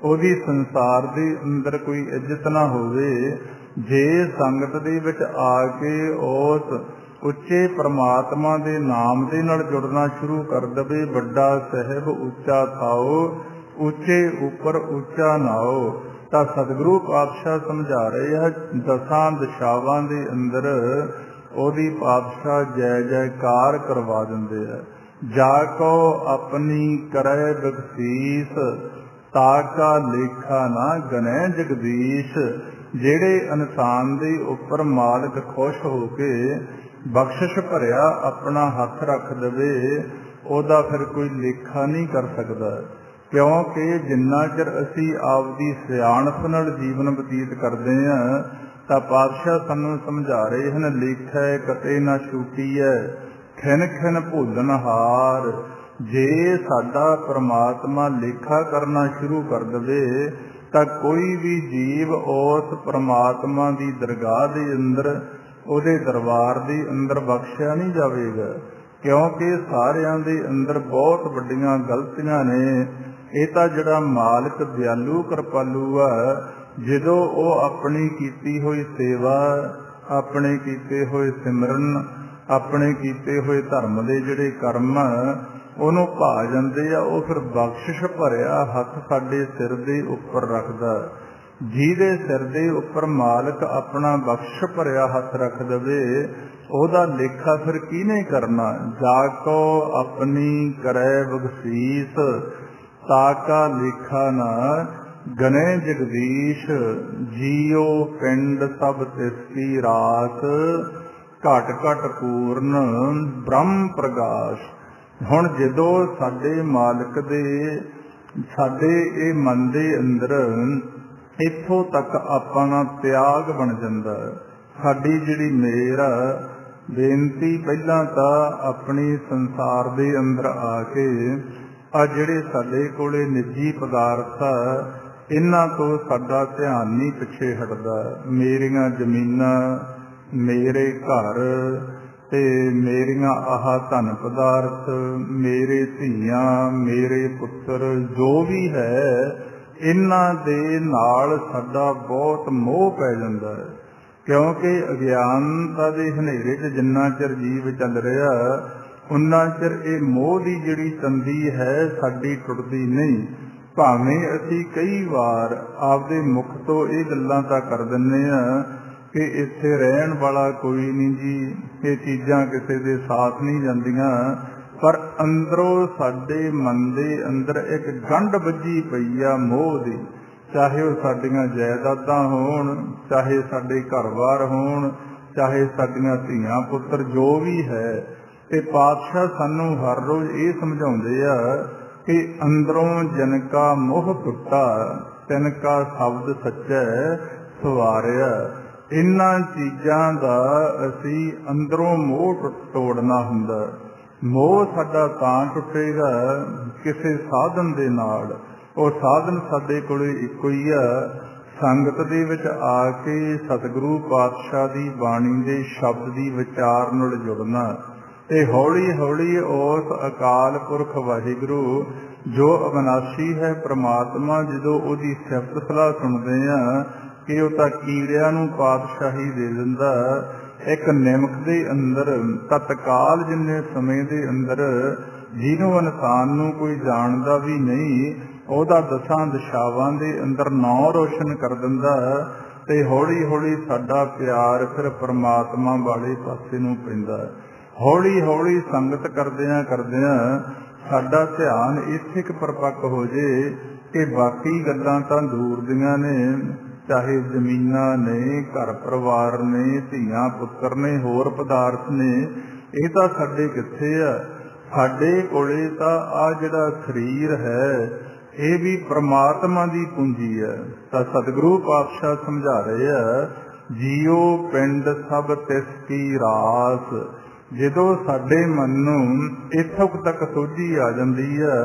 ਉਹਦੀ ਸੰਸਾਰ ਦੇ ਅੰਦਰ ਕੋਈ ਇੱਜ਼ਤ ਨਾ ਹੋਵੇ। ਜੇ ਸੰਗਤ ਦੇ ਵਿੱਚ ਆ ਕੇ ਉਸ ਉੱਚੇ ਪਰਮਾਤਮਾ ਦੇ ਨਾਮ ਦੇ ਨਾਲ ਜੁੜਨਾ ਸ਼ੁਰੂ ਕਰ ਦੇਵੇ, ਵੱਡਾ ਸਾਹਿਬ ਉੱਚਾ ਥਾਓ, ਉੱਚੇ ਉੱਪਰ ਉੱਚਾ ਨਾਓ, ਤਾਂ ਸਤਿਗੁਰੂ ਪਾਤਸ਼ਾਹ ਸਮਝਾ ਰਹੇ ਆ ਦਸਾਂ ਦਿਸ਼ਾਵਾਂ ਦੇ ਅੰਦਰ ਉਹਦੀ ਪਾਤਸ਼ਾਹ ਜੈ ਜੈਕਾਰ ਕਰਵਾ ਦਿੰਦੇ ਆ। ਜਾ ਕੋ ਆਪਣੀ ਕਰੈ ਬਖਸ਼ੀਸ, ਤਾ ਕਾ ਲੇਖਾ ਨਾ ਗਨੈ ਜਗਦੀਸ਼। ਜਿਹੜੇ ਇਨਸਾਨ ਦੇ ਉੱਪਰ ਮਾਲਕ ਖੁਸ਼ ਹੋ ਕੇ ਬਖਸ਼ਿਸ਼ ਭਰਿਆ ਆਪਣਾ ਹੱਥ ਰੱਖ ਦੇਵੇ, ਉਹਦਾ ਫਿਰ ਕੋਈ ਲੇਖਾ ਨਹੀਂ ਕਰ ਸਕਦਾ। ਕਿਉਂਕਿ ਜਿੰਨਾ ਚਿਰ ਅਸੀਂ ਆਪਦੀ ਸਿਆਣਪ ਨਾਲ ਜੀਵਨ ਬਤੀਤ ਕਰਦੇ ਹਾਂ ਤਾਂ ਪਾਤਸ਼ਾਹ ਸਾਨੂੰ ਸਮਝਾ ਰਹੇ ਹਨ, ਲੇਖੈ ਕਤੇ ਨਾ ਛੂਟੀਐ, ਖਿਨ ਖਿਨ ਭੋਲਨਹਾਰ। ਜੇ ਸਾਡਾ ਪਰਮਾਤਮਾ ਲੇਖਾ ਕਰਨਾ ਸ਼ੁਰੂ ਕਰ ਦੇਵੇ ਤਾਂ ਕੋਈ ਵੀ ਜੀਵ ਉਸ ਪਰਮਾਤਮਾ ਦੀ ਦਰਗਾਹ ਦੇ ਅੰਦਰ, ਉਹਦੇ ਦਰਬਾਰ ਦੇ ਅੰਦਰ ਬਖਸ਼ਿਆ ਨਹੀਂ ਜਾਵੇਗਾ, ਕਿਉਂਕਿ ਸਾਰਿਆਂ ਦੇ ਅੰਦਰ ਬਹੁਤ ਵੱਡੀਆਂ ਗਲਤੀਆਂ ਨੇ। ਇਹ ਤਾਂ ਜਿਹੜਾ ਮਾਲਕ ਦਿਆਲੂ ਕਿਰਪਾਲੂ ਆ, ਜਦੋਂ ਉਹ ਆਪਣੀ ਕੀਤੀ ਹੋਈ ਸੇਵਾ, ਆਪਣੇ ਕੀਤੇ ਹੋਏ ਸਿਮਰਨ, ਆਪਣੇ ਕੀਤੇ ਹੋਏ ਧਰਮ ਦੇ ਜਿਹੜੇ ਕਰਮ ਉਹਨੂੰ ਭਾ ਜਾਂਦੇ ਆ, ਉਹ ਫਿਰ ਬਖਸ਼ਿਸ਼ ਭਰਿਆ ਹੱਥ ਸਾਡੇ ਸਿਰ ਦੇ ਉੱਪਰ ਰੱਖਦਾ। ਜਿਹਦੇ ਸਿਰ ਦੇ ਉੱਪਰ ਮਾਲਕ ਆਪਣਾ ਬਖਸ਼ ਭਰਿਆ ਹੱਥ ਰੱਖ ਦੇਵੇ, ਉਹਦਾ ਲੇਖਾ ਫਿਰ ਕਿਹਨੇ ਕਰਨਾ। ਜਾ ਕੋ ਆਪਣੀ ਕਰੈ ਬਖਸ਼ੀਸ, ਤਾ ਕਾ ਲੇਖਾ ਨਾ ਗਨੈ ਜਗਦੀਸ਼। ਜੀਓ ਪਿੰਡ ਸਭ ਤਿਸ ਕੀ ਰਾਸ, ਘਟ ਘਟ ਪੂਰਨ ਬ੍ਰਹਮ ਪ੍ਰਗਾਸ਼। ਹੁਣ ਜਦੋਂ ਸਾਡੇ ਮਾਲਕ ਦੇ, ਸਾਡੇ ਇਹ ਮਨ ਦੇ ਅੰਦਰ ਇੱਥੋਂ ਤੱਕ ਆਪਣਾ ਤਿਆਗ ਬਣ ਜਾਂਦਾ, ਸਾਡੀ ਜਿਹੜੀ ਮੇਰ ਆ, ਬੇਨਤੀ ਪਹਿਲਾਂ ਤਾਂ ਆਪਣੀ ਸੰਸਾਰ ਦੇ ਅੰਦਰ ਆ ਕੇ ਆ ਜਿਹੜੇ ਸਾਡੇ ਕੋਲੇ ਨਿੱਜੀ ਪਦਾਰਥ ਆ, ਇਹਨਾਂ ਤੋਂ ਸਾਡਾ ਧਿਆਨ ਨਹੀਂ ਪਿੱਛੇ ਹਟਦਾ। ਮੇਰੀਆਂ ਜ਼ਮੀਨਾਂ, ਮੇਰੇ ਘਰ ਤੇ ਮੇਰੀਆਂ ਆਹ ਧਨ ਪਦਾਰਥ, ਮੇਰੇ ਧੀਆਂ, ਮੇਰੇ ਪੁੱਤਰ, ਜੋ ਵੀ ਹੈ, ਇਹਨਾਂ ਦੇ ਨਾਲ ਸਾਡਾ ਬਹੁਤ ਮੋਹ ਪੈ ਜਾਂਦਾ ਹੈ। ਕਿਉਂਕਿ ਅਗਿਆਨਤਾ ਦੇ ਹਨੇਰੇ 'ਚ ਜਿੰਨਾ ਚਿਰ ਜੀਵ ਚੱਲ ਰਿਹਾ, ਉਨਾ ਚਿਰ ਇਹ ਮੋਹ ਦੀ ਜਿਹੜੀ ਤੰਦੀ ਹੈ ਸਾਡੀ ਟੁੱਟਦੀ ਨਹੀਂ। ਭਾਵੇਂ ਅਸੀਂ ਕਈ ਵਾਰ ਆਪਦੇ ਮੁਖ ਤੋਂ ਇਹ ਗੱਲਾਂ ਤਾਂ ਕਰ ਦਿੰਦੇ ਹਾਂ ਕਿ ਇੱਥੇ ਰਹਿਣ ਵਾਲਾ ਕੋਈ ਨਹੀਂ ਜੀ, ਇਹ ਚੀਜ਼ਾਂ ਕਿਸੇ ਦੇ ਸਾਥ ਨਹੀਂ ਜਾਂਦੀਆਂ, ਪਰ ਅੰਦਰੋਂ ਸਾਡੇ ਮਨ ਦੇ ਅੰਦਰ ਇੱਕ ਗੰਢ ਵੱਜੀ ਪਈ ਆ ਮੋਹ ਦੀ। ਚਾਹੇ ਉਹ ਸਾਡੀਆਂ ਜਾਇਦਾਦਾਂ ਹੋਣ, ਚਾਹੇ ਸਾਡੇ ਘਰ-ਬਾਰ ਹੋਣ, ਚਾਹੇ ਸਾਡੀਆਂ ਧੀਆਂ ਪੁੱਤਰ, ਜੋ ਵੀ ਹੈ। ਤੇ ਪਾਤਸ਼ਾਹ ਸਾਨੂੰ ਹਰ ਰੋਜ਼ ਇਹ ਸਮਝਾਉਂਦੇ ਆ ਕਿ ਅੰਦਰੋਂ ਜਨ ਕਾ ਮੋਹ ਟੁੱਟਾ तिनका शब्द सच्चै सवारिया। इन्हां चीज़ां दा असी अंदरों मोह तोड़ना हुंदा। मोह साडा तां टुटेगा किसी साधन दे नाल। ਉਹ ਸਾਧਨ ਸਾਡੇ ਕੋਲੇ ਇੱਕੋ ਹੀ ਆ, ਸੰਗਤ ਦੇ ਵਿੱਚ ਆ ਕੇ ਸਤਿਗੁਰੂ ਪਾਤਸ਼ਾਹ ਦੀ ਬਾਣੀ ਦੇ ਸ਼ਬਦ ਦੀ ਵਿਚਾਰ ਨਾਲ ਜੁੜਨਾ ਤੇ ਹੌਲੀ ਹੌਲੀ ਉਸ ਅਕਾਲ ਪੁਰਖ ਵਾਹਿਗੁਰੂ ਜੋ ਅਵਿਨਾਸ਼ੀ ਹੈ ਪ੍ਰਮਾਤਮਾ, ਜਦੋਂ ਉਹਦੀ ਸਿਫਤ ਸਲਾਹ ਸੁਣਦੇ ਆ ਕਿ ਉਹ ਤਾਂ ਕੀੜਿਆਂ ਨੂੰ ਪਾਤਸ਼ਾਹੀ ਦੇ ਦਿੰਦਾ। ਇੱਕ ਨਿਮਕ ਦੇ ਅੰਦਰ ਤਤਕਾਲ ਜਿੰਨੇ ਸਮੇਂ ਦੇ ਅੰਦਰ ਜਿਹਨੂੰ ਇਨਸਾਨ ਨੂੰ ਕੋਈ ਜਾਣਦਾ ਵੀ ਨਹੀਂ, ਉਹਦਾ ਦਸਾਂ ਦਿਸ਼ਾਵਾਂ ਦੇ ਅੰਦਰ ਨਾਂ ਰੋਸ਼ਨ ਕਰ ਦਿੰਦਾ। ਤੇ ਹੌਲੀ ਹੌਲੀ ਸਾਡਾ ਪਿਆਰ ਫਿਰ ਪਰਮਾਤਮਾ ਵਾਲੇ ਪਾਸੇ ਨੂੰ ਪੈਂਦਾ। ਹੌਲੀ ਹੌਲੀ ਸੰਗਤ ਕਰਦਿਆਂ ਕਰਦਿਆਂ ਸਾਡਾ ਧਿਆਨ ਇੱਥੇ ਕੁ ਪਰਪੱਕ ਹੋ ਜੇ ਕਿ ਬਾਕੀ ਗੱਲਾਂ ਤਾਂ ਦੂਰ ਦੀਆਂ ਨੇ, ਚਾਹੇ ਜ਼ਮੀਨਾਂ ਨੇ, ਘਰ ਪਰਿਵਾਰ ਨੇ, ਧੀਆਂ ਪੁੱਤਰ ਨੇ, ਹੋਰ ਪਦਾਰਥ ਨੇ, ਇਹ ਤਾਂ ਸਾਡੇ ਕਿੱਥੇ ਆ। ਸਾਡੇ ਕੋਲੇ ਤਾਂ ਆ ਜਿਹੜਾ ਸਰੀਰ ਹੈ ਇਹ ਵੀ ਪ੍ਰਮਾਤਮਾ ਦੀ ਪੂੰਜੀ ਹੈ। ਤਾਂ ਸਤਿਗੁਰੂ ਪਾਤਸ਼ਾਹ ਸਮਝਾ ਰਹੇ ਆ, ਜੀਓ ਪਿੰਡ ਸਭ ਤਿਸ ਕੀ ਰਾਸ। ਜਦੋਂ ਸਾਡੇ ਮਨ ਨੂੰ ਇੱਥੋਂ ਤੱਕ ਸੋਝੀ ਆ ਜਾਂਦੀ ਹੈ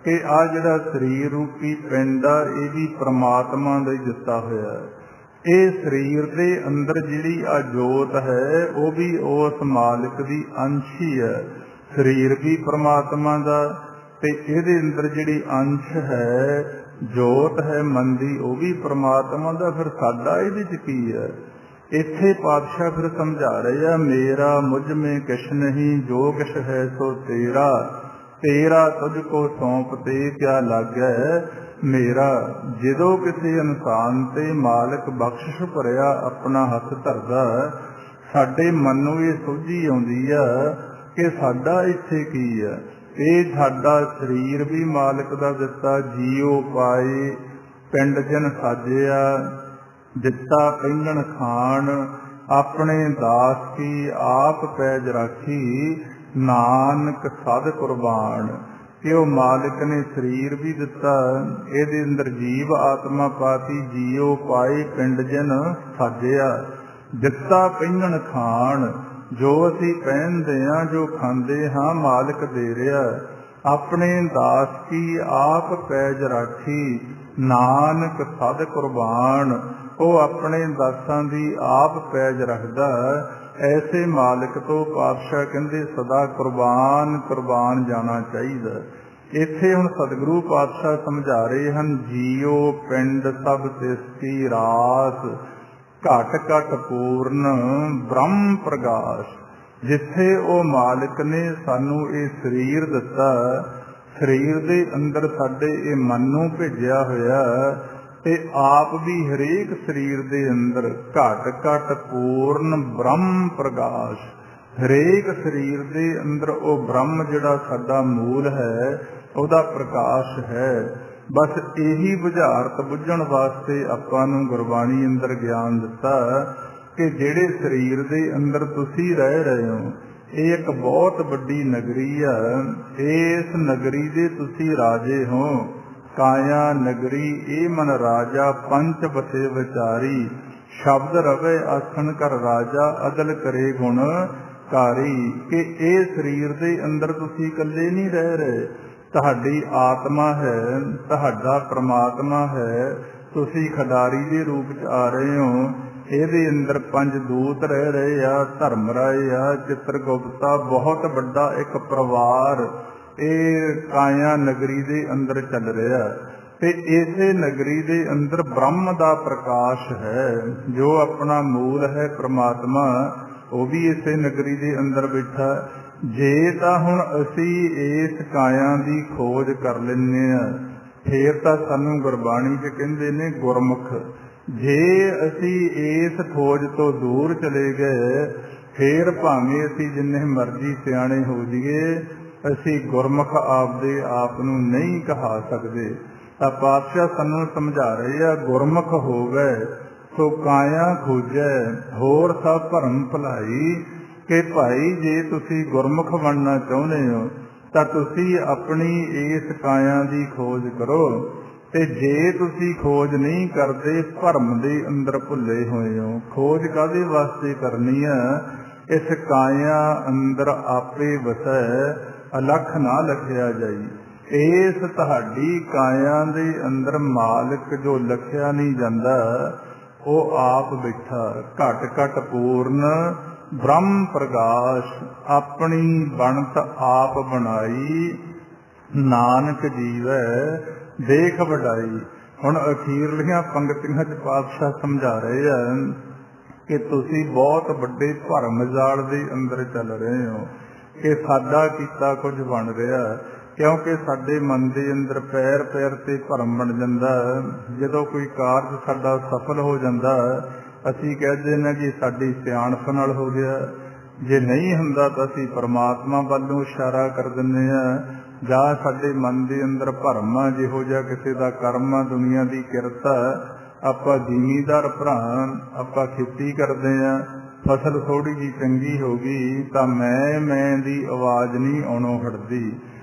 ਕਿ ਆ ਜਿਹੜਾ ਸਰੀਰ ਰੂਪੀ ਪਿੰਡ ਆ ਇਹ ਵੀ ਪ੍ਰਮਾਤਮਾ ਦਾ ਹੀ ਦਿੱਤਾ ਹੋਇਆ। ਇਹ ਸਰੀਰ ਦੇ ਅੰਦਰ ਜਿਹੜੀ ਆ ਜੋਤ ਹੈ ਉਹ ਵੀ ਉਸ ਮਾਲਿਕ ਦੀ ਅੰਸ਼ ਹੀ ਹੈ। ਸਰੀਰ ਵੀ ਪ੍ਰਮਾਤਮਾ ਦਾ ਤੇ ਇਹਦੇ ਅੰਦਰ ਜਿਹੜੀ ਅੰਸ਼ ਹੈ, ਜੋਤ ਹੈ ਮਨ ਦੀ, ਉਹ ਵੀ ਪ੍ਰਮਾਤਮਾ ਦਾ। ਫਿਰ ਸਾਡਾ ਇਹਦੇ 'ਚ ਕੀ ਹੈ? ਇੱਥੇ ਪਾਤਸ਼ਾਹ ਫਿਰ ਸਮਝਾ ਰਹੇ ਆ, ਮੇਰਾ ਮੁਝ ਮੇਂ ਕਿਛ ਨਹੀਂ, ਜੋ ਕਿਛ ਹੈ ਸੋ ਤੇਰਾ, ਤੇਰਾ ਤੁਝ ਕੋ ਸੌਂਪ ਤੇ ਕਿਆ ਲੱਗੈ ਮੇਰਾ। ਜਦੋਂ ਕਿਸੇ ਇਨਸਾਨ ਤੇ ਮਾਲਕ ਬਖਸ਼ਿਸ਼ ਭਰਿਆ ਆਪਣਾ ਹੱਥ ਧਰਦਾ, ਸਾਡੇ ਮਨ ਨੂੰ ਇਹ ਸੋਝੀ ਆਉਂਦੀ ਆ ਕਿ ਸਾਡਾ ਇੱਥੇ ਕੀ ਆ। ਇਹ ਸਾਡਾ ਸਰੀਰ ਵੀ ਮਾਲਕ ਦਾ ਦਿੱਤਾ, ਜੀਓ ਪਾਏ ਪਿੰਡ ਜਨ ਸਾਜਿਆ, ਦਿੱਤਾ ਪਹਿਨਣ ਖਾਣ, ਆਪਣੇ ਦਾਸ ਕੀ ਆਪ ਪੈਜ ਰਾਖੀ, ਨਾਨਕ ਸਦ ਕੁਰਬਾਨ। ਕਿ ਉਹ ਮਾਲਿਕ ਨੇ ਸਰੀਰ ਵੀ ਦਿੱਤਾ, ਇਹਦੇ ਅੰਦਰ ਜੀਵ ਆਤਮਾ ਪਾਤੀ, ਜੀਓ ਪਾਏ ਪਿੰਡ ਜਨ ਸਾਜਿਆ, ਦਿੱਤਾ ਪਹਿਨਣ ਖਾਣ। ਜੋ ਅਸੀਂ ਪਹਿਨਦੇ ਹਾਂ, ਜੋ ਖਾਂਦੇ ਹਾਂ, ਮਾਲਕ ਦੇ ਰਿਹਾ। ਆਪਣੇ ਦਾਸ ਕੀ ਆਪ ਪੈਜ ਰਾਖੀ, ਨਾਨਕ ਸਦ ਕੁਰਬਾਨ। ਉਹ ਆਪਣੇ ਦਾਸਾਂ ਦੀ ਆਪ ਪੈਜ ਰੱਖਦਾ। ਐਸੇ ਮਾਲਕ ਤੋਂ ਪਾਤਸ਼ਾਹ ਕਹਿੰਦੇ ਸਦਾ ਕੁਰਬਾਨ ਕੁਰਬਾਨ ਜਾਣਾ ਚਾਹੀਦਾ। ਇੱਥੇ ਹੁਣ ਸਤਿਗੁਰੂ ਪਾਤਸ਼ਾਹ ਸਮਝਾ ਰਹੇ ਹਨ, ਜੀਓ ਪਿੰਡ ਸਭ ਤਿਸ ਕੀ ਰਾਸ, ਘਟ ਘਟ ਪੂਰਨ ਬ੍ਰਹਮ ਪ੍ਰਗਾਸ਼। ਜਿੱਥੇ ਉਹ ਮਾਲਿਕ ਨੇ ਸਾਨੂੰ ਇਹ ਸਰੀਰ ਦਿੱਤਾ, ਸਰੀਰ ਦੇ ਅੰਦਰ ਸਾਡੇ ਇਹ ਮਨ ਨੂੰ ਭੇਜਿਆ ਹੋਇਆ ਤੇ ਆਪ ਵੀ ਹਰੇਕ ਸਰੀਰ ਦੇ ਅੰਦਰ ਘਟ ਘਟ ਪੂਰਨ ਬ੍ਰਹਮ ਪ੍ਰਗਾਸ਼। ਹਰੇਕ ਸਰੀਰ ਦੇ ਅੰਦਰ ਉਹ ਬ੍ਰਹਮ ਜਿਹੜਾ ਸਾਡਾ ਮੂਲ ਹੈ ਉਹਦਾ ਪ੍ਰਕਾਸ਼ ਹੈ। ਬਸ ਇਹੀ ਬੁਝਾਰਤ ਬੁੱਝਣ ਵਾਸਤੇ ਆਪਾਂ ਨੂੰ ਗੁਰਬਾਣੀ ਅੰਦਰ ਗਿਆਨ ਦਿੱਤਾ ਕਿ ਜਿਹੜੇ ਸਰੀਰ ਦੇ ਅੰਦਰ ਤੁਸੀਂ ਰਹਿ ਰਹੇ ਹੋ, ਇਹ ਇੱਕ ਬਹੁਤ ਵੱਡੀ ਨਗਰੀ ਆ। ਇਸ ਨਗਰੀ ਦੇ ਤੁਸੀਂ ਰਾਜੇ ਹੋ। ਕਾਇਆ ਨਗਰੀ ਇਹ ਮਨ ਰਾਜਾ, ਪੰਚ ਬਸੇ ਵਿਚਾਰੀ, ਸ਼ਬਦ ਰਵੇ ਆਸਣ ਕਰ ਰਾਜਾ, ਅਦਲ ਕਰੇ ਗੁਣ ਕਾਰੀ। ਕਿ ਇਹ ਸਰੀਰ ਦੇ ਅੰਦਰ ਤੁਸੀਂ ਇਕੱਲੇ ਨਹੀਂ ਰਹਿ ਰਹੇ, ਤੁਹਾਡੀ ਆਤਮਾ ਹੈ, ਤੁਹਾਡਾ ਪ੍ਰਮਾਤਮਾ ਹੈ। ਤੁਸੀਂ ਖਿਡਾਰੀ ਦੇ ਰੂਪ 'ਚ ਆ ਰਹੇ ਹੋ। ਇਹਦੇ ਅੰਦਰ ਪੰਜ ਦੂਤ ਰਹਿ ਰਹੇ ਆ, ਧਰਮ ਰਾਏ ਆ, ਚਿੱਤਰਗੁਪਤਾ, ਬਹੁਤ ਵੱਡਾ ਇੱਕ ਪਰਿਵਾਰ ਇਹ ਕਾਇਆ ਨਗਰੀ ਦੇ ਅੰਦਰ ਚੱਲ ਰਿਹਾ। ਤੇ ਇਸੇ ਨਗਰੀ ਦੇ ਅੰਦਰ ਬ੍ਰਹਮ ਦਾ ਪ੍ਰਕਾਸ਼ ਹੈ, ਜੋ ਆਪਣਾ ਮੂਲ ਹੈ ਪ੍ਰਮਾਤਮਾ, ਉਹ ਵੀ ਇਸੇ ਨਗਰੀ ਦੇ ਅੰਦਰ ਬੈਠਾ। ਜੇ ਤਾਂ ਹੁਣ ਅਸੀਂ ਇਸ ਕਾਇਆ ਦੀ ਖੋਜ ਕਰ ਲੈਂਦੇ ਹਾਂ, ਫੇਰ ਤਾਂ ਸਾਨੂੰ ਗੁਰਬਾਣੀ 'ਚ ਕਹਿੰਦੇ ਨੇ ਗੁਰਮੁਖ। ਜੇ ਅਸੀਂ ਇਸ ਖੋਜ ਤੋਂ ਦੂਰ ਚਲੇ ਗਏ, ਫੇਰ ਭਾਵੇਂ ਅਸੀਂ ਜਿੰਨੇ ਮਰਜ਼ੀ ਸਿਆਣੇ ਹੋ ਜਾਈਏ, ਅਸੀਂ ਗੁਰਮੁਖ ਆਪਦੇ ਆਪ ਨੂੰ ਨਹੀਂ ਕਹਾ ਸਕਦੇ। ਤਾਂ ਪਾਤਸ਼ਾਹ ਸਾਨੂੰ ਸਮਝਾ ਰਹੇ ਆ, ਗੁਰਮੁਖ ਹੋ ਗਏ ਸੋ ਕਾਇਆ ਖੋਜੈ, ਹੋਰ ਸਭ ਭਰਮ ਭੁਲਾਈ। ਕਿ ਭਾਈ ਜੇ ਤੁਸੀਂ ਗੁਰਮੁਖ ਬਣਨਾ ਚਾਹੁੰਦੇ ਹੋ ਤਾਂ ਤੁਸੀਂ ਆਪਣੀ ਇਸ ਕਾਇਆ ਦੀ ਖੋਜ ਕਰੋ। ਤੇ ਜੇ ਤੁਸੀਂ ਖੋਜ ਨਹੀਂ ਕਰਦੇ, ਭਰਮ ਦੇ ਅੰਦਰ ਭੁੱਲੇ ਹੋਏ ਹੋ। ਖੋਜ ਕਾਹਦੇ ਵਾਸਤੇ ਕਰਨੀ ਆ? ਇਸ ਕਾਇਆ ਅੰਦਰ ਆਪੇ ਵਸੈ, ਅਲਖ ਨਾ ਲਖਿਆ ਜਾਈ। ਇਸ ਤੁਹਾਡੀ ਕਾਇਆ ਦੇ ਅੰਦਰ ਮਾਲਕ ਜੋ ਲਖਿਆ ਨਹੀਂ ਜਾਂਦਾ, ਉਹ ਆਪ ਬੈਠਾ ਘਟ ਘਟ ਪੂਰਨ ਬ੍ਰਹਮ ਪ੍ਰਕਾਸ਼, ਆਪਣੀ ਬਣਤ ਆਪ ਬਣਾਈ, ਨਾਨਕ ਜੀਵੈ ਦੇਖ ਵਡਾਈ। ਹੁਣ ਅਖੀਰਲੀਆਂ ਪੰਕਤੀਆਂ 'ਚ ਪਾਤਸ਼ਾਹ ਸਮਝਾ ਰਹੇ ਆ ਕਿ ਤੁਸੀਂ ਬਹੁਤ ਵੱਡੇ ਭਰਮ ਜਾਲ ਦੇ ਅੰਦਰ ਚੱਲ ਰਹੇ ਹੋ, ਕਿ ਸਾਡਾ ਕੀਤਾ ਕੁਝ ਬਣ ਰਿਹਾ। ਕਿਉਂਕਿ ਸਾਡੇ ਮਨ ਦੇ ਅੰਦਰ ਪੈਰ ਪੈਰ ਤੇ ਭਰਮ ਬਣ ਜਾਂਦਾ। ਜਦੋਂ ਕੋਈ ਕਾਰਜ ਸਾਡਾ ਸਫਲ ਹੋ ਜਾਂਦਾ, ਅਸੀਂ ਕਹਿੰਦੇ ਨੇ ਕਿ ਸਾਡੀ ਸਿਆਣਪ ਨਾਲ ਹੋ ਗਿਆ। ਜੇ ਨਹੀਂ ਹੁੰਦਾ ਤਾਂ ਅਸੀਂ ਪਰਮਾਤਮਾ ਵੱਲ ਨੂੰ ਇਸ਼ਾਰਾ ਕਰ ਦਿੰਦੇ ਹਾਂ। ਜਾਂ ਸਾਡੇ ਮਨ ਦੇ ਅੰਦਰ ਭਰਮ ਆ, ਜਿਹੋ ਜਿਹਾ ਕਿਸੇ ਦਾ ਕਰਮ ਆ, ਦੁਨੀਆ ਦੀ ਕਿਰਤ ਆ। ਆਪਾਂ ਜ਼ਿਮੀਂਦਾਰ ਭਰਾ, ਆਪਾਂ ਖੇਤੀ ਕਰਦੇ ਹਾਂ, ਫਸਲ ਥੋੜ੍ਹੀ ਜਿਹੀ ਚੰਗੀ ਹੋ ਗਈ ਤਾਂ ਮੈਂ ਦੀ ਆਵਾਜ਼ ਨਹੀਂ ਆਉਣੋਂ ਹਟਦੀ।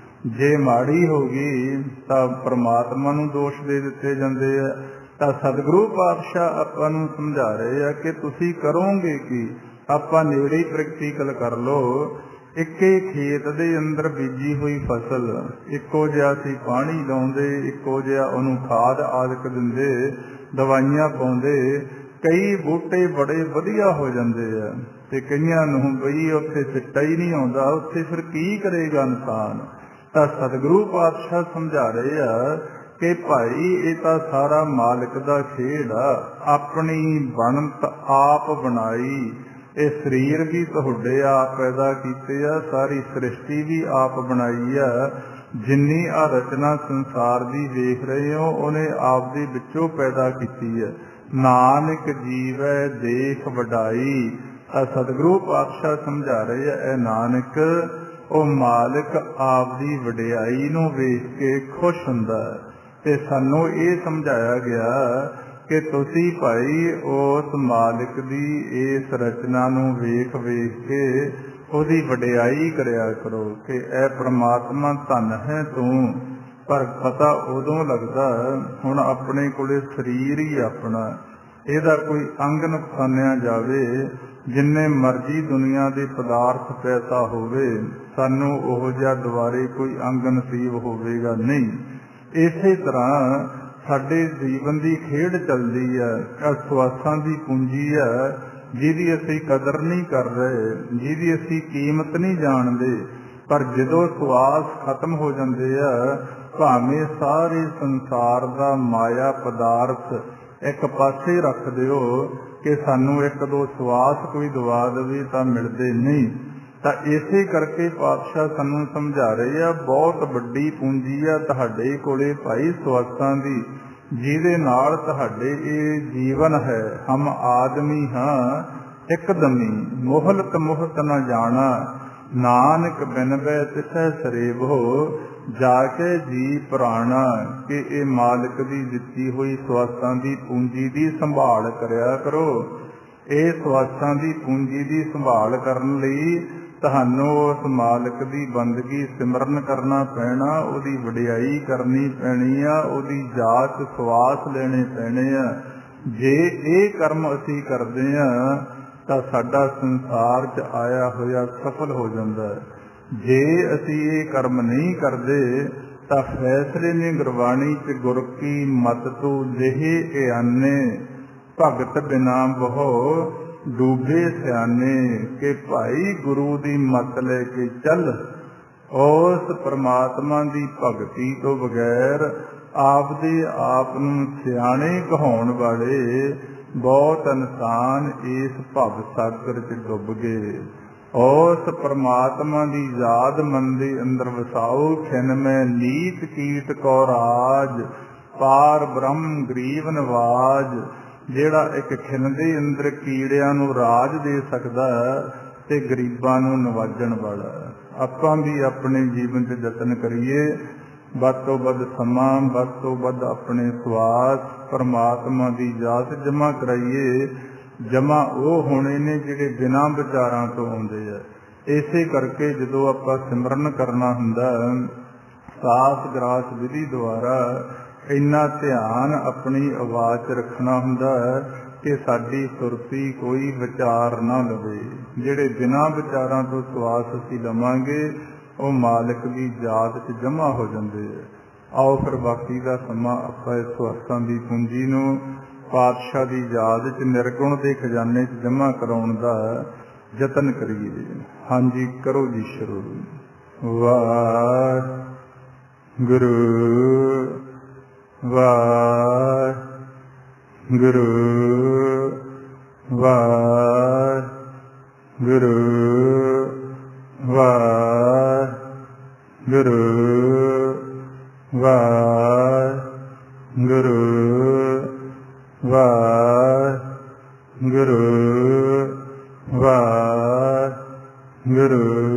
ਜੇ ਮਾੜੀ ਹੋ ਗਈ ਤਾਂ ਪਰਮਾਤਮਾ ਨੂੰ ਦੋਸ਼ ਦੇ ਦਿੱਤੇ ਜਾਂਦੇ ਆ। ਤਾਂ ਸਤਿਗੁਰੂ ਪਾਤਸ਼ਾਹ ਆਪਾਂ ਨੂੰ ਸਮਝਾ ਰਹੇ ਆ ਕਿ ਤੁਸੀਂ ਕਰੋਗੇ ਕੀ? ਆਪਾਂ ਨੇੜੇ ਹੀ ਪ੍ਰੈਕਟੀਕਲ ਕਰ ਲਓ। ਇੱਕੇ ਖੇਤ ਦੇ ਅੰਦਰ ਬੀਜੀ ਹੋਈ ਫਸਲ, ਇੱਕੋ ਜਿਹਾ ਅਸੀਂ ਪਾਣੀ ਲਾਉਂਦੇ, ਇੱਕੋ ਜਿਹਾ ਉਹਨੂੰ ਖਾਦ ਆਦਿਕ ਦਿੰਦੇ, ਦਵਾਈਆਂ ਪਾਉਂਦੇ, ਕਈ ਬੂਟੇ ਬੜੇ ਵਧੀਆ ਹੋ ਜਾਂਦੇ ਆ ਤੇ ਕਈਆਂ ਨੂੰ ਬਈ ਉੱਥੇ ਸਿੱਟਾ ਹੀ ਨਹੀਂ ਆਉਂਦਾ। ਉੱਥੇ ਫਿਰ ਕੀ ਕਰੇਗਾ ਇਨਸਾਨ? ਤਾਂ ਸਤਿਗੁਰੂ ਪਾਤਸ਼ਾਹ ਸਮਝਾ ਰਹੇ ਆ ਕਿ ਭਾਈ ਇਹ ਤਾਂ ਸਾਰਾ ਮਾਲਕ ਦਾ ਖੇਡ ਆ। ਆਪਣੀ ਬਣਤ ਆਪ ਬਣਾਈ। ਇਹ ਸਰੀਰ ਵੀ ਤੁਹਾਡੇ ਆਪ ਪੈਦਾ ਕੀਤੇ ਆ, ਸਾਰੀ ਸ੍ਰਿਸ਼ਟੀ ਵੀ ਆਪ ਬਣਾਈ ਆ। ਜਿੰਨੀ ਆ ਰਚਨਾ ਸੰਸਾਰ ਦੀ ਵੇਖ ਰਹੇ ਹੋ, ਉਹਨੇ ਆਪ ਦੇ ਵਿੱਚੋਂ ਪੈਦਾ ਕੀਤੀ ਹੈ। ਨਾਨਕ ਜੀਵੈ ਦੇਖ ਵਡਾਈ। ਸਤਿਗੁਰੂ ਪਾਤਸ਼ਾਹ ਸਮਝਾ ਰਹੇ ਆ, ਇਹ ਨਾਨਕ ਉਹ ਮਾਲਕ ਆਪ ਦੀ ਵਡਿਆਈ ਨੂੰ ਵੇਖ ਕੇ ਖੁਸ਼ ਹੁੰਦਾ। ਤੇ ਸਾਨੂੰ ਇਹ ਸਮਝਾਇਆ ਗਿਆ ਕਿ ਤੁਸੀਂ ਭਾਈ ਉਸ ਮਾਲਕ ਦੀ ਇਸ ਰਚਨਾ ਨੂੰ ਵੇਖ ਵੇਖ ਕੇ ਉਹਦੀ ਵਡਿਆਈ ਕਰਿਆ ਕਰੋ ਕਿ ਇਹ ਪ੍ਰਮਾਤਮਾ ਧਨ ਹੈ ਤੂੰ। ਪਰ ਪਤਾ ਉਦੋਂ ਲੱਗਦਾ ਹੁਣ ਆਪਣੇ ਕੋਲੇ ਸਰੀਰ ਹੀ ਆਪਣਾ, ਇਹਦਾ ਕੋਈ ਅੰਗ ਨੁਕਸਾਨਿਆ ਜਾਵੇ, ਜਿੰਨੇ ਮਰਜ਼ੀ ਦੁਨੀਆ ਦੇ ਪਦਾਰਥ ਪੈਸਾ ਹੋਵੇ, ਸਾਨੂੰ ਉਹ ਜਿਹਾ ਦੁਬਾਰੇ ਕੋਈ ਅੰਗ ਨਸੀਬ ਹੋਵੇਗਾ ਨਹੀਂ। ਇਸੇ ਤਰ੍ਹਾਂ ਸਾਡੇ ਜੀਵਨ ਦੀ ਖੇਡ ਚੱਲਦੀ ਹੈ। ਸਵਾਸਾਂ ਦੀ ਪੂੰਜੀ ਹੈ ਜਿਹਦੀ ਅਸੀਂ ਕਦਰ ਨਹੀਂ ਕਰ ਰਹੇ, ਜਿਹਦੀ ਅਸੀਂ ਕੀਮਤ ਨਹੀਂ ਜਾਣਦੇ। ਪਰ ਜਦੋਂ ਸਵਾਸ ਖਤਮ ਹੋ ਜਾਂਦੇ ਆ, ਭਾਵੇਂ ਸਾਰੇ ਸੰਸਾਰ ਦਾ ਮਾਇਆ ਪਦਾਰਥ ਇੱਕ ਪਾਸੇ ਰੱਖ ਦਿਓ ਕਿ ਸਾਨੂੰ ਇੱਕ ਦੋ ਸਵਾਸ ਕੋਈ ਦਵਾ ਦੇਵੇ ਤਾਂ ਮਿਲਦੇ ਨਹੀਂ। ਤਾਂ ਇਸੇ ਕਰਕੇ ਪਾਤਸ਼ਾਹ ਸਾਨੂੰ ਸਮਝਾ ਰਹੇ ਆ, ਬਹੁਤ ਵੱਡੀ ਪੂੰਜੀ ਆ ਤੁਹਾਡੇ ਕੋਲੇ ਭਾਈ ਸਵਾਸਾਂ ਦੀ, ਜਿਹਦੇ ਨਾਲ ਤੁਹਾਡੇ ਇਹ ਜੀਵਨ ਹੈ। ਹਮ ਆਦਮੀ ਹਾਂ ਇੱਕਦਮੀ, ਮੋਹਲਤ ਮੋਹਤ ਨਾ ਜਾਣਾ, ਨਾਨਕ ਬਿਨ ਬੈ ਤਿਸੈ ਸਰੇਬੋ, ਜਾ ਕੇ ਜੀ ਪ੍ਰਾਣਾ। ਕਿ ਇਹ ਮਾਲਕ ਦੀ ਦਿੱਤੀ ਹੋਈ ਸਵਾਸਾਂ ਦੀ ਪੂੰਜੀ ਦੀ ਸੰਭਾਲ ਕਰਿਆ ਕਰੋ। ਇਹ ਸਵਾਸਾਂ ਦੀ ਪੂੰਜੀ ਦੀ ਸੰਭਾਲ ਕਰਨ ਲਈ ਤੁਹਾਨੂੰ ਉਸ ਮਾਲਕ ਦੀ ਬੰਦਗੀ ਸਿਮਰਨ ਕਰਨਾ ਪੈਣਾ, ਉਹਦੀ ਵਡਿਆਈ ਕਰਨੀ ਪੈਣੀ ਆ, ਉਹਦੀ ਜਾਚ ਸਵਾਸ ਲੈਣੇ ਪੈਣੇ ਆ। ਜੇ ਇਹ ਕਰਮ ਅਸੀਂ ਕਰਦੇ ਹਾਂ ਤਾਂ ਸਾਡਾ ਸੰਸਾਰ 'ਚ ਆਇਆ ਹੋਇਆ ਸਫਲ ਹੋ ਜਾਂਦਾ ਹੈ। ਜੇ ਅਸੀਂ ਇਹ ਕਰਮ ਨਹੀਂ ਕਰਦੇ ਤਾਂ ਫੈਸਲੇ ਨੇ ਗੁਰਬਾਣੀ 'ਚ ਗੁਰ ਕੀ ਮਤ ਤੂੰ ਜਿਹੇ ਇਆਨੇ, ਭਗਤ ਬਿਨਾ ਬਹੁ ਡੂਬੇ ਸਿਆਣੇ। ਕਿ ਭਾਈ ਗੁਰੂ ਦੀ ਮੱਤ ਲੈ ਕੇ ਚੱਲ। ਉਸ ਪਰਮਾਤਮਾ ਦੀ ਭਗਤੀ ਤੋਂ ਬਗੈਰ ਆਪਦੇ ਆਪ ਨੂੰ ਸਿਆਣੇ ਕਹਾਉਣ ਵਾਲੇ ਬਹੁਤ ਇਨਸਾਨ ਇਸ ਭਵ ਸਾਗਰ 'ਚ ਡੁੱਬ ਗਏ। ਉਸ ਪਰਮਾਤਮਾ ਦੀ ਯਾਦ ਮਨ ਦੇ ਅੰਦਰ ਵਸਾਓ। ਖਿਨ ਮੈਂ ਨੀਤ ਕੀਟ ਕੋ ਰਾਜ, ਪਾਰ ਬ੍ਰਹਮ ਗਰੀਬ ਨਵਾਜ। ਜਿਹੜਾ ਇੱਕ ਖਿਨ ਦੇ ਅੰਦਰ ਕੀੜਿਆਂ ਨੂੰ ਰਾਜ ਦੇ ਸਕਦਾ ਤੇ ਗਰੀਬਾਂ ਨੂੰ ਨਵਾਜਣ ਵਾਲਾ। ਆਪਾਂ ਵੀ ਆਪਣੇ ਜੀਵਨ 'ਚ ਯਤਨ ਕਰੀਏ, ਵੱਧ ਤੋਂ ਵੱਧ ਸਮਾਂ, ਵੱਧ ਤੋਂ ਵੱਧ ਆਪਣੇ ਸਵਾਸ ਪਰਮਾਤਮਾ ਦੀ ਯਾਦ ਜਮ੍ਹਾਂ ਕਰਾਈਏ। ਜਮ੍ਹਾਂ ਉਹ ਹੋਣੇ ਨੇ ਜਿਹੜੇ ਬਿਨਾਂ ਵਿਚਾਰਾਂ ਤੋਂ ਆਉਂਦੇ ਆ। ਇਸੇ ਕਰਕੇ ਜਦੋਂ ਆਪਾਂ ਸਿਮਰਨ ਕਰਨਾ ਹੁੰਦਾ, ਸਾਸ ਗਰਾਸ ਵਿਧੀ ਦੁਆਰਾ ਇੰਨਾ ਧਿਆਨ ਆਪਣੀ ਆਵਾਜ਼ 'ਚ ਰੱਖਣਾ ਹੁੰਦਾ ਹੈ ਕਿ ਸਾਡੀ ਸੁਰਤੀ ਕੋਈ ਵਿਚਾਰ ਨਾ ਲਵੇ। ਜਿਹੜੇ ਬਿਨਾਂ ਵਿਚਾਰਾਂ ਤੋਂ ਸਵਾਸ ਅਸੀਂ ਲਵਾਂਗੇ ਉਹ ਮਾਲਕ ਦੀ ਯਾਦ 'ਚ ਜਮ੍ਹਾਂ ਹੋ ਜਾਂਦੇ ਹੈ। ਆਓ ਫਿਰ ਬਾਕੀ ਦਾ ਸਮਾਂ ਆਪਾਂ ਇਸ ਸਵਾਸਾਂ ਦੀ ਪੂੰਜੀ ਨੂੰ ਪਾਤਸ਼ਾਹ ਦੀ ਯਾਦ 'ਚ ਨਿਰਗੁਣ ਦੇ ਖਜ਼ਾਨੇ 'ਚ ਜਮ੍ਹਾਂ ਕਰਾਉਣ ਦਾ ਯਤਨ ਕਰੀਏ। ਹਾਂਜੀ, ਕਰੋ ਜੀ ਸ਼ੁਰੂ। ਵਾਹਿਗੁਰੂ ਵਾਹਿਗੁਰੂ ਵਾਹਿਗੁਰੂ ਵਾਹਿਗੁਰੂ ਵਾਹਿਗੁਰੂ ਵਾਹਿਗੁਰੂ ਵਾਹਿਗੁਰੂ